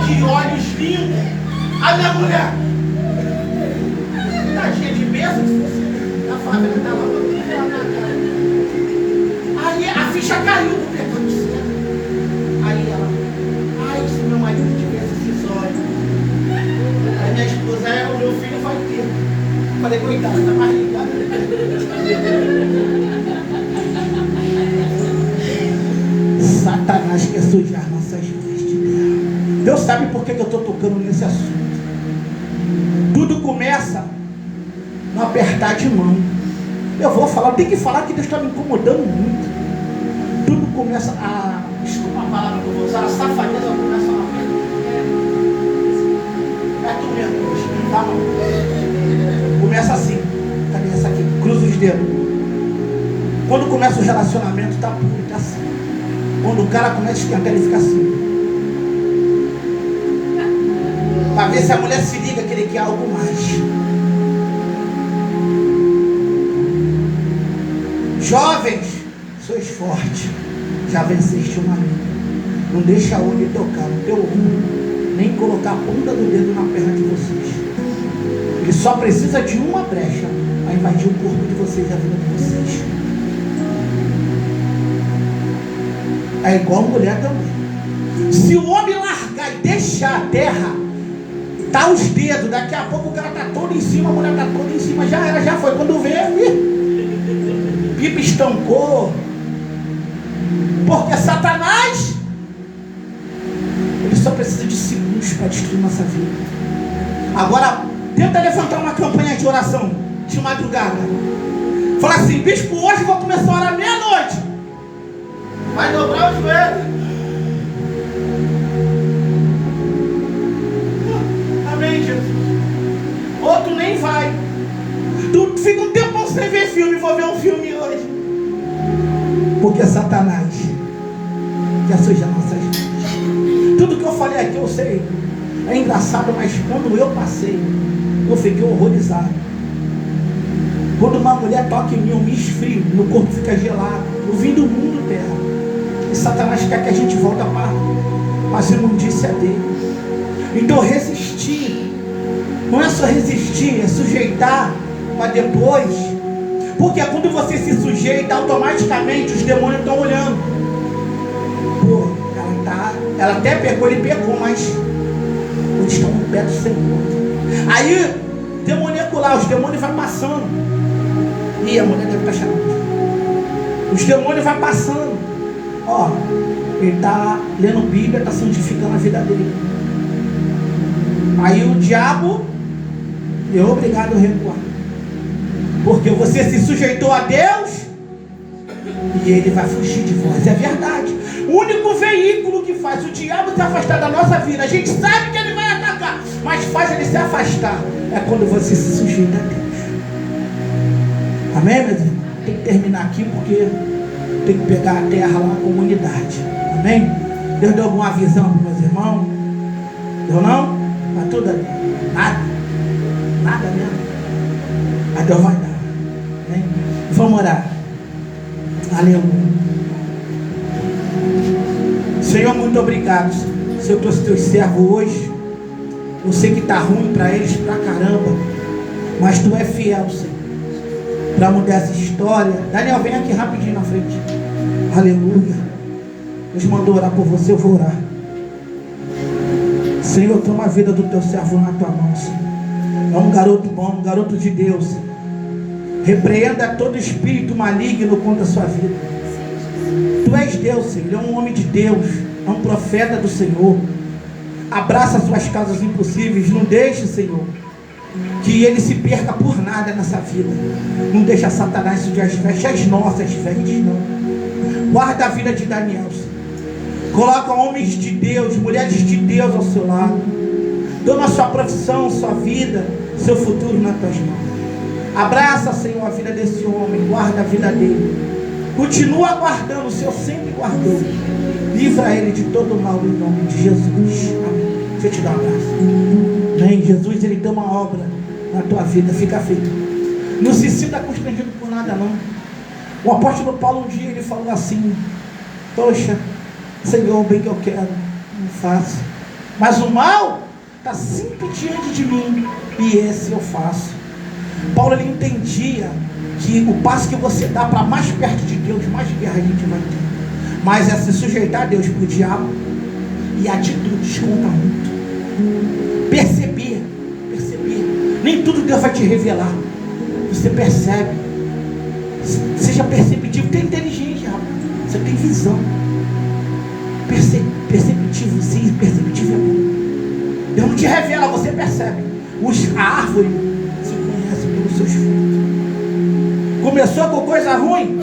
Que olhos lindos. A minha mulher. Tadinha de bênção, se fosse na fábrica, tá lá, na cara. Aí a ficha caiu do pecado. Aí ela, ai, se meu marido tivesse esses olhos. Aí minha esposa, o meu filho vai ter. Falei, coitado, tá mais ligado. Satanás quer sujar nossas vestes. Deus sabe por que eu estou tocando nesse assunto. Tudo começa no apertar de mão. Eu vou falar, tem que falar que Deus está me incomodando muito. Tudo começa a, desculpa a palavra que eu vou usar, a safadeza começa a ver. É tu mesmo, não dá não. Começa assim, cadê essa aqui? Cruza os dedos. Quando começa o relacionamento, tá puro, tá assim. Quando o cara começa a esquentar, ele fica assim. Para ver se a mulher se liga que ele quer algo mais. Jovens, sois fortes, já venceste uma luta. Não deixa a onda tocar no teu ombro, nem colocar a ponta do dedo na perna de vocês. Ele só precisa de uma brecha para invadir o corpo de vocês e a vida de vocês. É igual a mulher também. Se o homem largar e deixar a terra, tá os dedos, daqui a pouco o cara tá todo em cima, a mulher tá toda em cima, já era, já foi. Quando vê, pipa estancou. Porque Satanás, ele só precisa de segundos para destruir nossa vida. Agora, tenta levantar uma campanha de oração de madrugada. Fala assim: bispo, hoje eu vou começar a orar meia-noite. Vai dobrar os joelhos. Amém, Jesus. Outro nem vai. Tu fica um tempão sem ver filme. Vou ver um filme hoje. Porque Satanás quer sujar nossas vidas. Tudo que eu falei aqui eu sei. É engraçado, mas quando eu passei, eu fiquei horrorizado. Quando uma mulher toca em mim, eu me esfrio, meu corpo fica gelado. Eu vim do mundo terra. E Satanás quer que a gente volte para a imundícia dele. Então resistir, não é só resistir, é sujeitar para depois. Porque quando você se sujeita, automaticamente os demônios estão olhando. Pô, ela até pecou, ele pecou, mas eles estão no pé do Senhor. Aí, demoníaco lá, os demônios vão passando. E a mulher deve estar chamando. Os demônios vão passando. Ó, ele está lendo Bíblia, está santificando a vida dele. Aí o diabo é obrigado a recuar. Porque você se sujeitou a Deus e ele vai fugir de vós. É verdade. O único veículo que faz o diabo se afastar da nossa vida, a gente sabe que ele vai atacar, mas faz ele se afastar, é quando você se sujeita a Deus. Amém, meus irmãos? Tem que terminar aqui porque tem que pegar a terra lá, a comunidade. Amém? Deus deu alguma visão para meus irmãos? Deu não? Está tudo ali. Nada. Nada mesmo. Mas Deus vai dar. Amém? Vamos orar. Aleluia. Senhor, muito obrigado. Senhor, eu trouxe teus servos hoje. Eu sei que está ruim para eles pra caramba, mas tu é fiel, Senhor, para mudar essa história. Daniel, vem aqui rapidinho na frente. Aleluia. Deus mandou orar por você, eu vou orar. Senhor, toma a vida do teu servo na tua mão, Senhor. É um garoto bom, um garoto de Deus, Senhor. Repreenda todo espírito maligno contra a sua vida. Tu és Deus, Senhor. Ele é um homem de Deus, é um profeta do Senhor. Abraça as suas causas impossíveis. Não deixe, Senhor, que ele se perca por nada nessa vida. Não deixa Satanás sujar as vestes, as nossas vestes, não. Guarda a vida de Daniel, Senhor. Coloca homens de Deus, mulheres de Deus ao seu lado. Toma sua profissão, sua vida, seu futuro nas tuas mãos. Abraça, Senhor, a vida desse homem. Guarda a vida dele. Continua guardando, o Senhor sempre guardou. Livra ele de todo mal em nome de Jesus. Amém. Deixa eu te dar um abraço. Amém. Jesus, ele tem uma obra na tua vida. Fica feito. Não se sinta constrangido por nada, não. O apóstolo Paulo um dia ele falou assim: poxa, Senhor, o bem que eu quero, não faço. Mas o mal está sempre diante de mim, e esse eu faço. Paulo ele entendia que o passo que você dá para mais perto de Deus, mais guerra a gente vai ter. Mas é se sujeitar a Deus para o diabo, e atitudes conta muito. Perceber. Nem tudo Deus vai te revelar. Você percebe. Seja perceptivo, tem inteligência, rapaz. Você tem visão. Perceptivo, sim, perceptivo é bom. Deus não te revela, você percebe. A árvore se conhece pelos seus frutos. Começou com coisa ruim.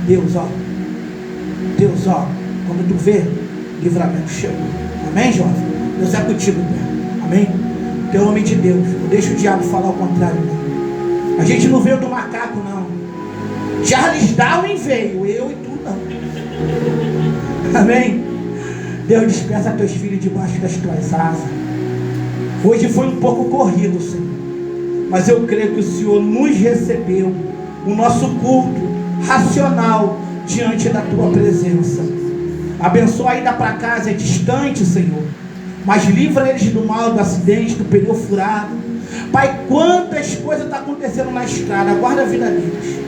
Deus, ó. Deus, ó. Quando tu vê, livramento chegou. Amém, jovem? Deus é contigo, né? Amém? Teu homem de Deus. Não deixa o diabo falar o contrário, não. A gente não veio do macaco, não. Charles Darwin veio, eu e tu não. Amém? Deus dispersa teus filhos debaixo das tuas asas. Hoje foi um pouco corrido, Senhor, mas eu creio que o Senhor nos recebeu o nosso culto racional diante da tua presença. Abençoa a ida para casa, é distante, Senhor, mas livra eles do mal, do acidente, do pneu furado. Pai, quantas coisas estão acontecendo na estrada, guarda a vida deles,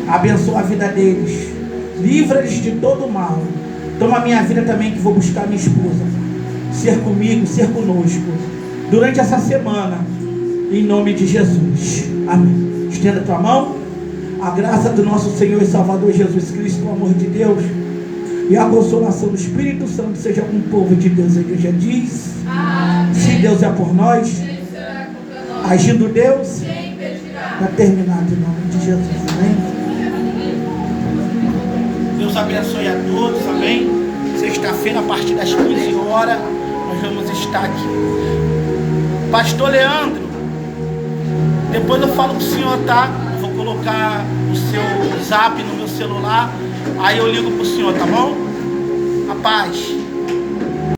abençoa a vida deles, livra eles de todo o mal. Toma a minha vida também, que vou buscar minha esposa, ser comigo, ser conosco durante essa semana, em nome de Jesus. Amém. Estenda a tua mão. A graça do nosso Senhor e Salvador Jesus Cristo, o amor de Deus e a consolação do Espírito Santo seja com o povo de Deus. A igreja diz: amém. Se Deus é por nós, agindo Deus, para terminar em nome de Jesus. Amém. Deus abençoe a todos. Amém. Sexta-feira, a partir das 15 horas, nós vamos estar aqui. Pastor Leandro, depois eu falo com o senhor, tá? Eu vou colocar o seu zap no meu celular, aí eu ligo pro senhor, tá bom? A paz.